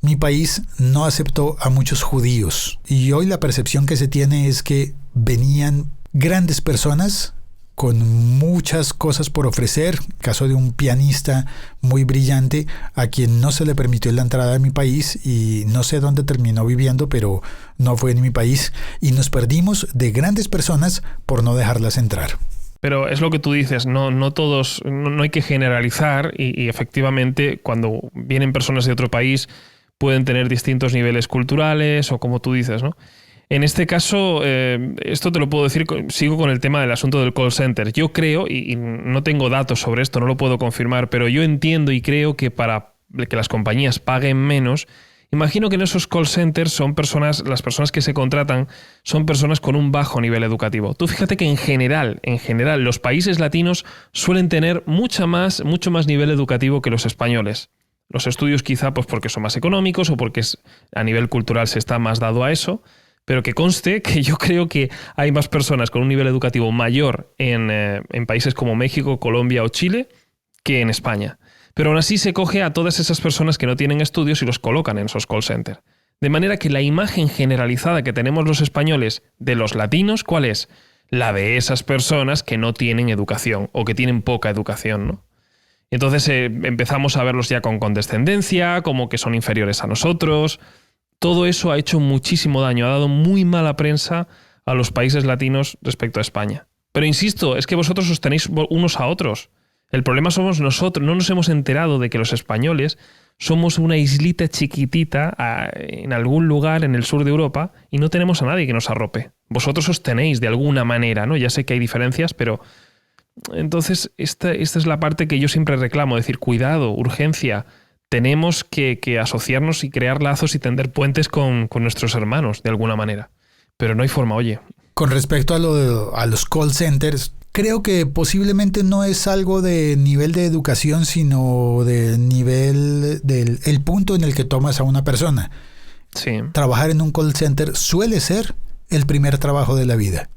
mi país no aceptó a muchos judíos, y hoy la percepción que se tiene es que venían grandes personas con muchas cosas por ofrecer. Caso de un pianista muy brillante a quien no se le permitió la entrada a mi país, y no sé dónde terminó viviendo, pero no fue en mi país, y nos perdimos de grandes personas por no dejarlas entrar. Pero es lo que tú dices, no todos, no hay que generalizar, y efectivamente cuando vienen personas de otro país pueden tener distintos niveles culturales o como tú dices, ¿no? En este caso, esto te lo puedo decir, sigo con el tema del asunto del call center. Yo creo, y no tengo datos sobre esto, no lo puedo confirmar, pero yo entiendo y creo que para que las compañías paguen menos, imagino que en esos call centers las personas que se contratan son personas con un bajo nivel educativo. Tú fíjate que en general, los países latinos suelen tener mucho más nivel educativo que los españoles. Los estudios quizá pues porque son más económicos o porque a nivel cultural se está más dado a eso. Pero que conste que yo creo que hay más personas con un nivel educativo mayor en países como México, Colombia o Chile que en España. Pero aún así se coge a todas esas personas que no tienen estudios y los colocan en esos call centers. De manera que la imagen generalizada que tenemos los españoles de los latinos, ¿cuál es? La de esas personas que no tienen educación o que tienen poca educación, ¿no? Entonces empezamos a verlos ya con condescendencia, como que son inferiores a nosotros. Todo eso ha hecho muchísimo daño, ha dado muy mala prensa a los países latinos respecto a España. Pero insisto, es que vosotros os tenéis unos a otros. El problema somos nosotros, no nos hemos enterado de que los españoles somos una islita chiquitita en algún lugar en el sur de Europa y no tenemos a nadie que nos arrope. Vosotros os tenéis de alguna manera, ¿no? Ya sé que hay diferencias, pero entonces esta es la parte que yo siempre reclamo, decir, cuidado, urgencia. Tenemos que asociarnos y crear lazos y tender puentes con nuestros hermanos, de alguna manera. Pero no hay forma, oye. Con respecto a los call centers, creo que posiblemente no es algo de nivel de educación, sino del nivel el punto en el que tomas a una persona. Sí. Trabajar en un call center suele ser el primer trabajo de la vida.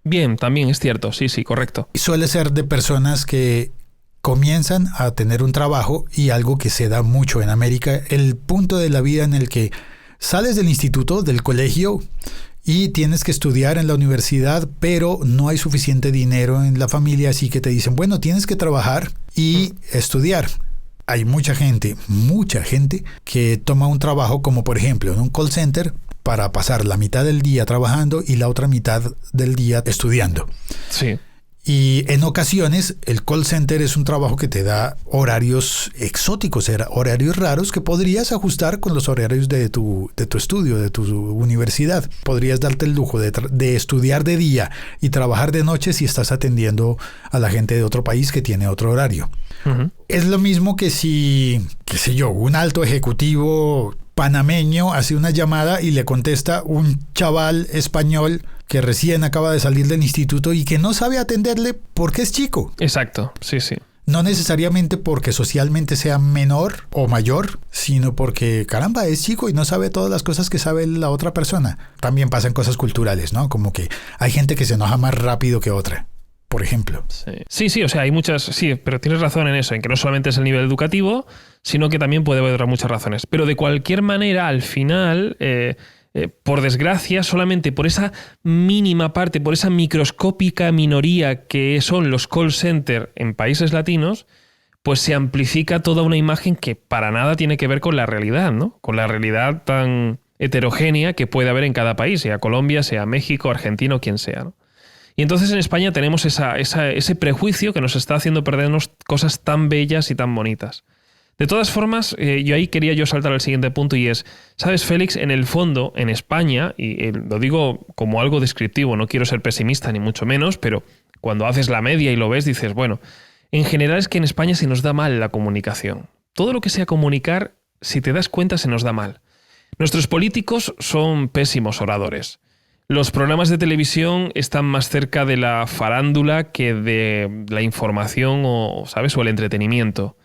Bien, también es cierto, sí, correcto. Y suele ser de personas que comienzan a tener un trabajo, y algo que se da mucho en América, el punto de la vida en el que sales del instituto, del colegio, y tienes que estudiar en la universidad, pero no hay suficiente dinero en la familia, así que te dicen, bueno, tienes que trabajar y estudiar. Hay mucha gente que toma un trabajo como por ejemplo en un call center para pasar la mitad del día trabajando y la otra mitad del día estudiando. Sí. Y en ocasiones el call center es un trabajo que te da horarios exóticos, horarios raros que podrías ajustar con los horarios de tu estudio, de tu universidad. Podrías darte el lujo de estudiar de día y trabajar de noche si estás atendiendo a la gente de otro país que tiene otro horario. Uh-huh. Es lo mismo que si, qué sé yo, un alto ejecutivo panameño hace una llamada y le contesta un chaval español que recién acaba de salir del instituto y que no sabe atenderle porque es chico. Exacto, sí. No necesariamente porque socialmente sea menor o mayor, sino porque, caramba, es chico y no sabe todas las cosas que sabe la otra persona. También pasan cosas culturales, ¿no? Como que hay gente que se enoja más rápido que otra, por ejemplo. Sí, o sea, hay muchas... Sí, pero tienes razón en eso, en que no solamente es el nivel educativo, sino que también puede haber muchas razones. Pero de cualquier manera, al final... por desgracia, solamente por esa mínima parte, por esa microscópica minoría que son los call centers en países latinos, pues se amplifica toda una imagen que para nada tiene que ver con la realidad, ¿no? Con la realidad tan heterogénea que puede haber en cada país, sea Colombia, sea México, Argentina o quien sea, ¿no? Y entonces en España tenemos ese prejuicio que nos está haciendo perdernos cosas tan bellas y tan bonitas. De todas formas, ahí quería saltar al siguiente punto, y es, ¿sabes, Félix? En el fondo, en España, y lo digo como algo descriptivo, no quiero ser pesimista ni mucho menos, pero cuando haces la media y lo ves, dices, bueno, en general es que en España se nos da mal la comunicación. Todo lo que sea comunicar, si te das cuenta, se nos da mal. Nuestros políticos son pésimos oradores. Los programas de televisión están más cerca de la farándula que de la información o el entretenimiento.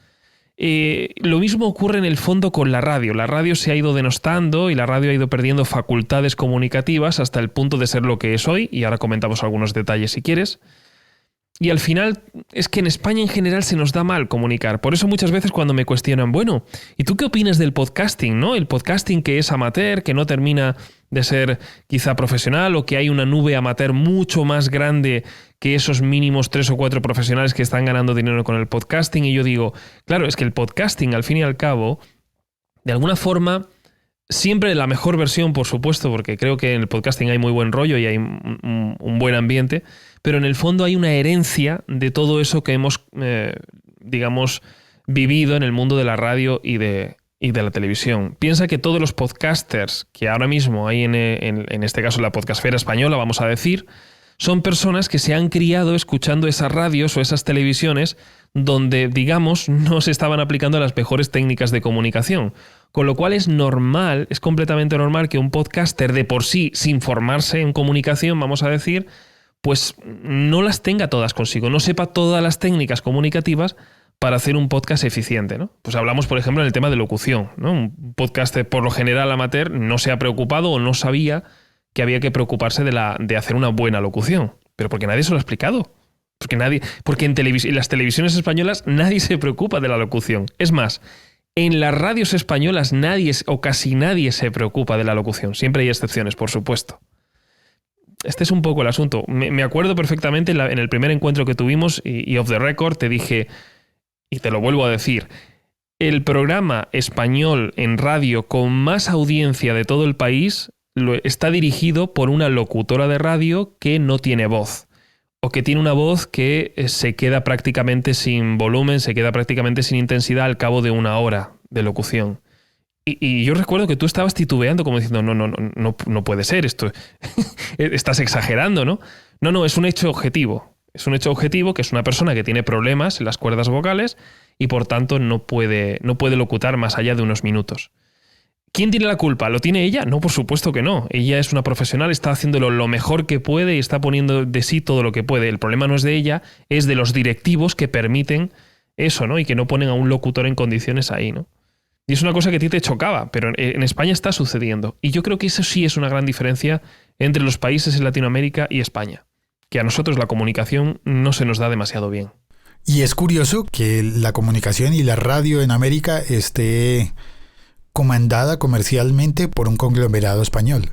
Lo mismo ocurre en el fondo con la radio. La radio se ha ido denostando y la radio ha ido perdiendo facultades comunicativas hasta el punto de ser lo que es hoy, y ahora comentamos algunos detalles si quieres. Y al final es que en España en general se nos da mal comunicar. Por eso muchas veces cuando me cuestionan, bueno, ¿y tú qué opinas del podcasting, no? El podcasting que es amateur, que no termina de ser quizá profesional, o que hay una nube amateur mucho más grande que esos mínimos 3 o 4 profesionales que están ganando dinero con el podcasting. Y yo digo, claro, es que el podcasting al fin y al cabo, de alguna forma, siempre la mejor versión, por supuesto, porque creo que en el podcasting hay muy buen rollo y hay un buen ambiente, pero en el fondo hay una herencia de todo eso que hemos, vivido en el mundo de la radio y de la televisión. Piensa que todos los podcasters que ahora mismo hay en este caso la podcastfera española, vamos a decir, son personas que se han criado escuchando esas radios o esas televisiones donde, digamos, no se estaban aplicando las mejores técnicas de comunicación. Con lo cual es normal, es completamente normal que un podcaster de por sí, sin formarse en comunicación, vamos a decir, pues no las tenga todas consigo, no sepa todas las técnicas comunicativas para hacer un podcast eficiente, ¿no? Pues hablamos, por ejemplo, en el tema de locución, ¿no? Un podcaster, por lo general amateur, no se ha preocupado o no sabía que había que preocuparse de hacer una buena locución, pero porque nadie se lo ha explicado. Porque en las televisiones españolas nadie se preocupa de la locución. Es más, en las radios españolas nadie o casi nadie se preocupa de la locución. Siempre hay excepciones, por supuesto. Este es un poco el asunto. Me acuerdo perfectamente en el primer encuentro que tuvimos y off the record te dije, y te lo vuelvo a decir, el programa español en radio con más audiencia de todo el país está dirigido por una locutora de radio que no tiene voz, o que tiene una voz que se queda prácticamente sin volumen, se queda prácticamente sin intensidad al cabo de una hora de locución. Y yo recuerdo que tú estabas titubeando como diciendo, no puede ser esto, estás exagerando, ¿no? No, es un hecho objetivo. Es un hecho objetivo que es una persona que tiene problemas en las cuerdas vocales y por tanto no puede locutar más allá de unos minutos. ¿Quién tiene la culpa? ¿Lo tiene ella? No, por supuesto que no. Ella es una profesional, está haciéndolo lo mejor que puede y está poniendo de sí todo lo que puede. El problema no es de ella, es de los directivos que permiten eso, ¿no? Y que no ponen a un locutor en condiciones ahí, ¿no? Y es una cosa que a ti te chocaba, pero en España está sucediendo. Y yo creo que eso sí es una gran diferencia entre los países en Latinoamérica y España. Que a nosotros la comunicación no se nos da demasiado bien. Y es curioso que la comunicación y la radio en América esté comandada comercialmente por un conglomerado español.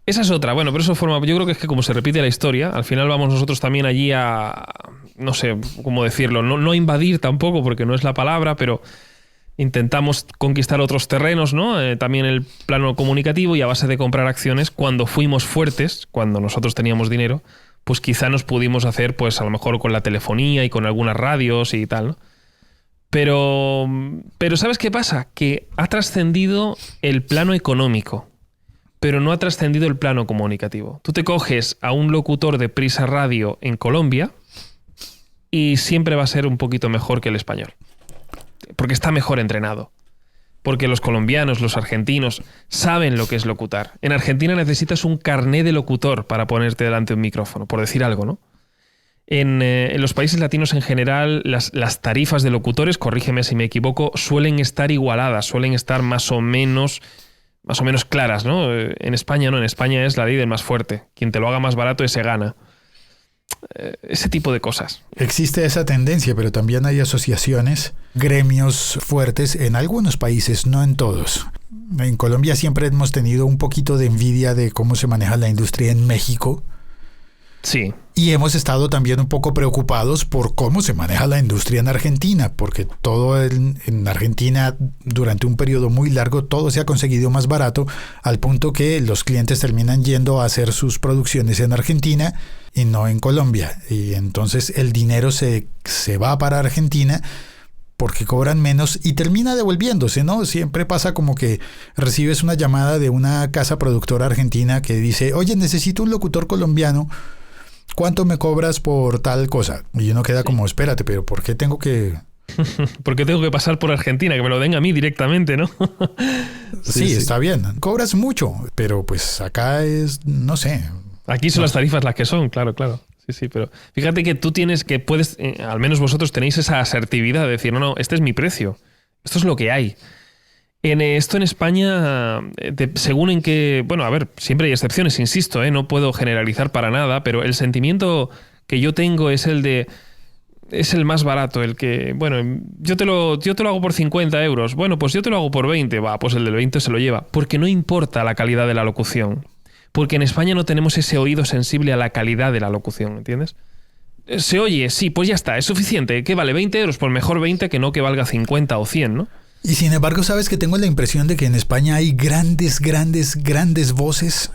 Esa es otra. Bueno, pero eso forma... Yo creo que es que como se repite la historia, al final vamos nosotros también allí a... No sé cómo decirlo. No invadir tampoco, porque no es la palabra, pero... Intentamos conquistar otros terrenos, ¿no? También el plano comunicativo, y a base de comprar acciones, cuando fuimos fuertes, cuando nosotros teníamos dinero, pues quizá nos pudimos hacer, pues a lo mejor con la telefonía y con algunas radios y tal, ¿no? Pero ¿sabes qué pasa? Que ha trascendido el plano económico, pero no ha trascendido el plano comunicativo. Tú te coges a un locutor de Prisa Radio en Colombia y siempre va a ser un poquito mejor que el español. Porque está mejor entrenado. Porque los colombianos, los argentinos, saben lo que es locutar. En Argentina necesitas un carné de locutor para ponerte delante de un micrófono, por decir algo, ¿no? En los países latinos en general, las tarifas de locutores, corrígeme si me equivoco, suelen estar igualadas, suelen estar más o menos claras, ¿no? En España no, en España es la ley del más fuerte. Quien te lo haga más barato, ese gana. Ese tipo de cosas. Existe esa tendencia, pero también hay asociaciones, gremios fuertes en algunos países, no en todos. En Colombia siempre hemos tenido un poquito de envidia de cómo se maneja la industria en México. Sí. Y hemos estado también un poco preocupados por cómo se maneja la industria en Argentina, porque en Argentina durante un periodo muy largo todo se ha conseguido más barato, al punto que los clientes terminan yendo a hacer sus producciones en Argentina y no en Colombia. Y entonces el dinero se va para Argentina porque cobran menos y termina devolviéndose, ¿no? Siempre pasa como que recibes una llamada de una casa productora argentina que dice, oye, necesito un locutor colombiano. ¿cuánto me cobras por tal cosa? Y uno queda como, espérate, pero ¿por qué tengo que...? Porque tengo que pasar por Argentina, que me lo den a mí directamente, ¿no? Sí, está bien. Cobras mucho, pero pues acá es, no sé. Aquí son las tarifas las que son, claro. Sí, pero fíjate que tú tienes que puedes, al menos vosotros tenéis esa asertividad de decir, no, este es mi precio. Esto es lo que hay. Esto en España, según en que... Bueno, a ver, siempre hay excepciones, insisto, no puedo generalizar para nada, pero el sentimiento que yo tengo es el de... Es el más barato, el que... Bueno, yo te lo hago por 50 euros. Bueno, pues yo te lo hago por 20. Va, pues el del 20 se lo lleva. Porque no importa la calidad de la locución. Porque en España no tenemos ese oído sensible a la calidad de la locución, ¿entiendes? Se oye, sí, pues ya está, es suficiente. ¿Qué vale? 20 euros, pues mejor 20 que no que valga 50 o 100, ¿no? Y sin embargo, ¿sabes que tengo la impresión de que en España hay grandes voces?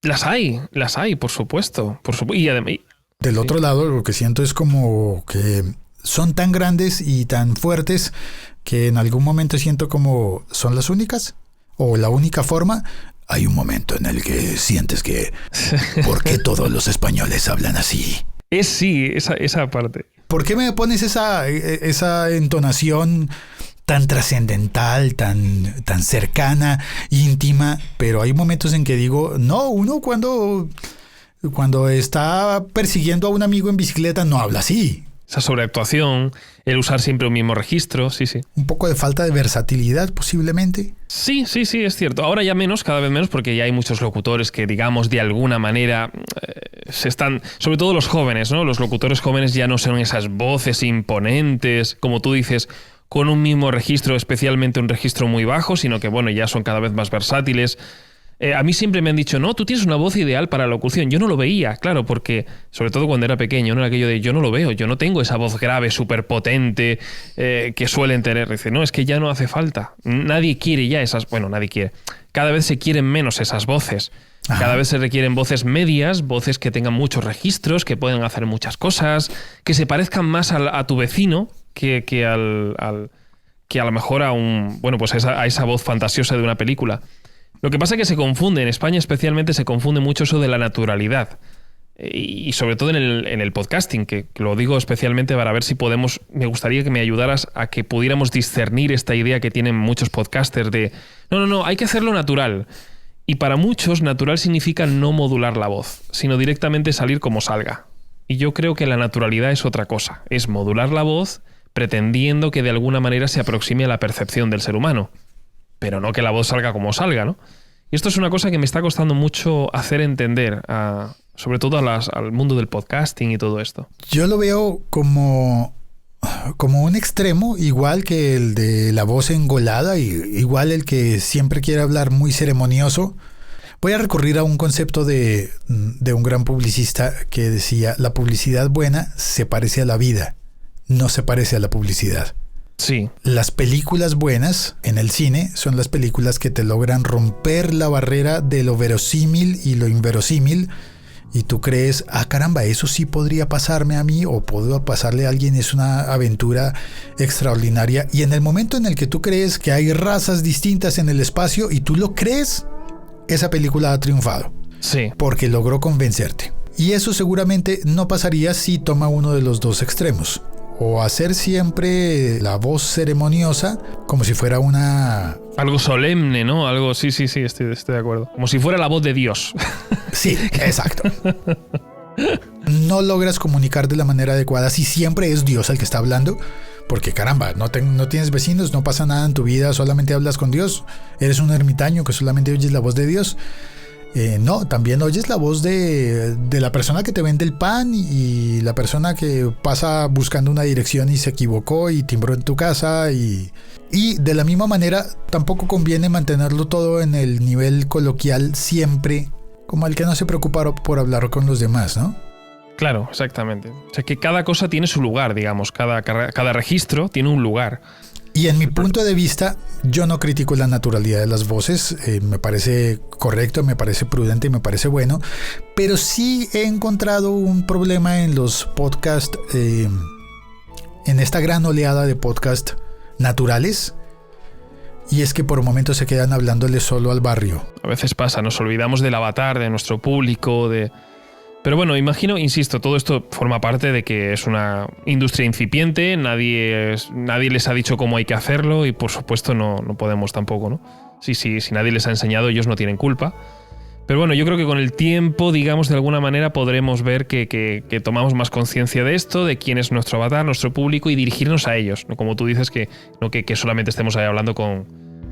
Las hay, por supuesto. Y además... Del otro lado, lo que siento es como que son tan grandes y tan fuertes que en algún momento siento como son las únicas o la única forma. Hay un momento en el que sientes que ¿por qué todos los españoles hablan así? Sí, esa parte. ¿Por qué me pones esa entonación tan trascendental, tan cercana, íntima? Pero hay momentos en que digo, no, uno cuando está persiguiendo a un amigo en bicicleta no habla así. Esa sobreactuación, el usar siempre un mismo registro, sí. Un poco de falta de versatilidad, posiblemente. Sí, es cierto. Ahora ya menos, cada vez menos, porque ya hay muchos locutores que, digamos, de alguna manera se están... Sobre todo los jóvenes, ¿no? Los locutores jóvenes ya no son esas voces imponentes, como tú dices, con un mismo registro, especialmente un registro muy bajo, sino que, bueno, ya son cada vez más versátiles. A mí siempre me han dicho, no, tú tienes una voz ideal para la locución. Yo no lo veía, claro, porque sobre todo cuando era pequeño, no era aquello de yo no lo veo, yo no tengo esa voz grave, súper potente que suelen tener. Dice, no, es que ya no hace falta. Nadie quiere ya esas... Bueno, nadie quiere. Cada vez se quieren menos esas voces. Ajá. Cada vez se requieren voces medias, voces que tengan muchos registros, que puedan hacer muchas cosas, que se parezcan más a tu vecino que a lo mejor a esa voz fantasiosa de una película. Lo que pasa es que se confunde, en España especialmente se confunde mucho eso de la naturalidad. Y sobre todo en el podcasting, que lo digo especialmente para ver si podemos... Me gustaría que me ayudaras a que pudiéramos discernir esta idea que tienen muchos podcasters de... No, hay que hacerlo natural. Y para muchos, natural significa no modular la voz, sino directamente salir como salga. Y yo creo que la naturalidad es otra cosa. Es modular la voz pretendiendo que de alguna manera se aproxime a la percepción del ser humano. Pero no que la voz salga como salga, ¿no? Y esto es una cosa que me está costando mucho hacer entender, sobre todo al mundo del podcasting y todo esto. Yo lo veo como un extremo, igual que el de la voz engolada, y igual el que siempre quiere hablar muy ceremonioso. Voy a recurrir a un concepto de un gran publicista que decía, la publicidad buena se parece a la vida, no se parece a la publicidad. Sí. Las películas buenas en el cine son las películas que te logran romper la barrera de lo verosímil y lo inverosímil y tú crees, caramba, eso sí podría pasarme a mí o puedo pasarle a alguien, es una aventura extraordinaria. Y en el momento en el que tú crees que hay razas distintas en el espacio y tú lo crees, esa película ha triunfado. Sí. Porque logró convencerte. Y eso seguramente no pasaría si toma uno de los dos extremos. O hacer siempre la voz ceremoniosa como si fuera algo solemne, ¿no? Algo, sí, estoy de acuerdo. Como si fuera la voz de Dios. Sí, exacto. No logras comunicar de la manera adecuada si siempre es Dios el que está hablando. Porque caramba, no tienes vecinos, no pasa nada en tu vida, solamente hablas con Dios. Eres un ermitaño que solamente oyes la voz de Dios. No, también oyes la voz de la persona que te vende el pan y la persona que pasa buscando una dirección y se equivocó y timbró en tu casa y de la misma manera tampoco conviene mantenerlo todo en el nivel coloquial siempre, como el que no se preocupa por hablar con los demás, ¿no? Claro, exactamente. O sea que cada cosa tiene su lugar, digamos, cada registro tiene un lugar. Y en mi punto de vista, yo no critico la naturalidad de las voces, me parece correcto, me parece prudente y me parece bueno, pero sí he encontrado un problema en los podcasts, en esta gran oleada de podcasts naturales, y es que por momentos se quedan hablándole solo al barrio. A veces pasa, nos olvidamos del avatar, de nuestro público, de Pero bueno, insisto, todo esto forma parte de que es una industria incipiente, nadie les ha dicho cómo hay que hacerlo y por supuesto no podemos tampoco, ¿no? Si nadie les ha enseñado, ellos no tienen culpa. Pero bueno, yo creo que con el tiempo, digamos, de alguna manera podremos ver que tomamos más conciencia de esto, de quién es nuestro avatar, nuestro público y dirigirnos a ellos, ¿no? Como tú dices, que solamente estemos ahí hablando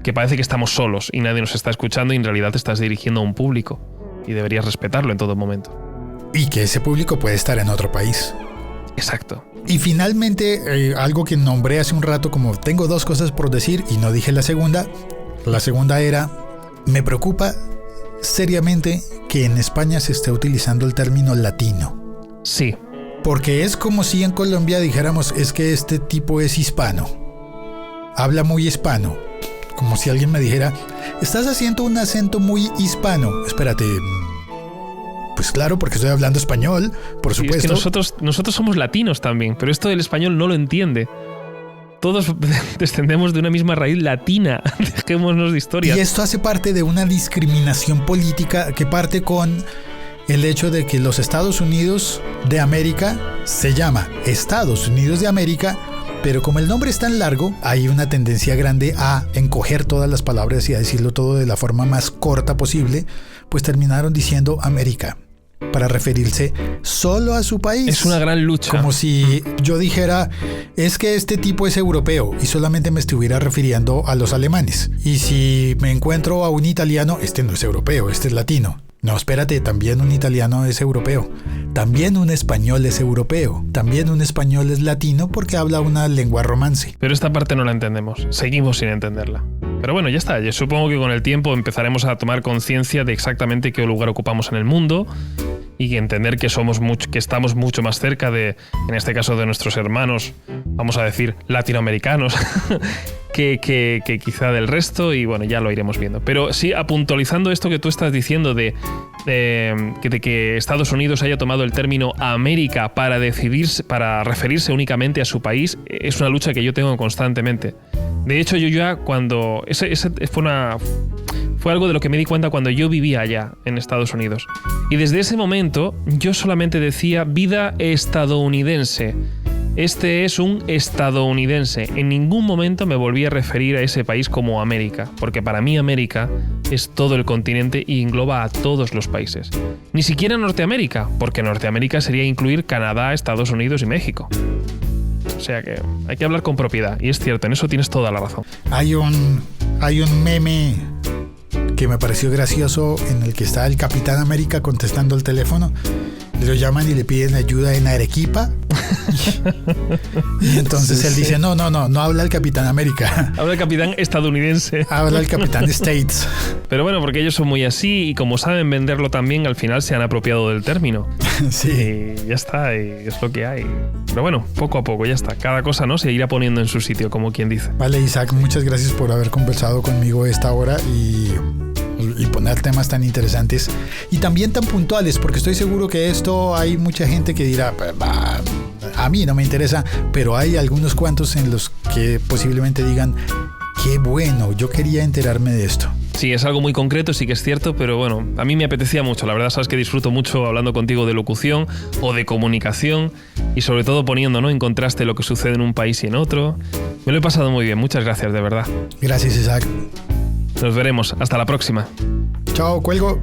que parece que estamos solos y nadie nos está escuchando y en realidad te estás dirigiendo a un público y deberías respetarlo en todo momento. Y que ese público puede estar en otro país. Exacto. Y finalmente, algo que nombré hace un rato como tengo 2 cosas por decir y no dije la segunda. La segunda era, me preocupa seriamente que en España se esté utilizando el término latino. Sí. Porque es como si en Colombia dijéramos, es que este tipo es hispano. Habla muy hispano. Como si alguien me dijera, estás haciendo un acento muy hispano. Espérate. Pues claro, porque estoy hablando español, por supuesto. Es que nosotros somos latinos también, pero esto del español no lo entiende. Todos descendemos de una misma raíz latina. Dejémonos de historias. Y esto hace parte de una discriminación política que parte con el hecho de que los Estados Unidos de América se llama Estados Unidos de América, pero como el nombre es tan largo, hay una tendencia grande a encoger todas las palabras y a decirlo todo de la forma más corta posible, pues terminaron diciendo América, para referirse solo a su país. Es una gran lucha. Como si yo dijera, es que este tipo es europeo y solamente me estuviera refiriendo a los alemanes. Y si me encuentro a un italiano, este no es europeo, este es latino. No, espérate, también un italiano es europeo. También un español es europeo. También un español es latino porque habla una lengua romance. Pero esta parte no la entendemos. Seguimos sin entenderla. Pero bueno, ya está. Yo supongo que con el tiempo empezaremos a tomar conciencia de exactamente qué lugar ocupamos en el mundo y entender que estamos mucho más cerca de, en este caso, de nuestros hermanos, vamos a decir, latinoamericanos, que quizá del resto, y bueno, ya lo iremos viendo. Pero sí, puntualizando esto que tú estás diciendo de que Estados Unidos haya tomado el término América para referirse únicamente a su país, es una lucha que yo tengo constantemente. De hecho, yo ya cuando... Fue algo de lo que me di cuenta cuando yo vivía allá, en Estados Unidos. Y desde ese momento, yo solamente decía vida estadounidense. Este es un estadounidense. En ningún momento me volví a referir a ese país como América, porque para mí América es todo el continente y engloba a todos los países. Ni siquiera Norteamérica, porque Norteamérica sería incluir Canadá, Estados Unidos y México. O sea que hay que hablar con propiedad, y es cierto, en eso tienes toda la razón. Hay un meme que me pareció gracioso en el que está el Capitán América contestando el teléfono. Lo llaman y le piden ayuda en Arequipa. Y entonces él dice, no habla el Capitán América. Habla el Capitán estadounidense. Habla el Capitán States. Pero bueno, porque ellos son muy así y como saben venderlo también, al final se han apropiado del término. Sí. Y ya está, y es lo que hay. Pero bueno, poco a poco, ya está. Cada cosa, ¿no?, se irá poniendo en su sitio, como quien dice. Vale, Isaac, muchas gracias por haber conversado conmigo esta hora y poner temas tan interesantes y también tan puntuales, porque estoy seguro que esto hay mucha gente que dirá, a mí no me interesa, pero hay algunos cuantos en los que posiblemente digan, qué bueno, yo quería enterarme de esto. Sí, es algo muy concreto, sí que es cierto, pero bueno, a mí me apetecía mucho. La verdad, sabes que disfruto mucho hablando contigo de locución o de comunicación y sobre todo poniendo, ¿no?, en contraste lo que sucede en un país y en otro. Me lo he pasado muy bien, muchas gracias, de verdad. Gracias, Isaac. Nos veremos, hasta la próxima. Chao, cuelgo.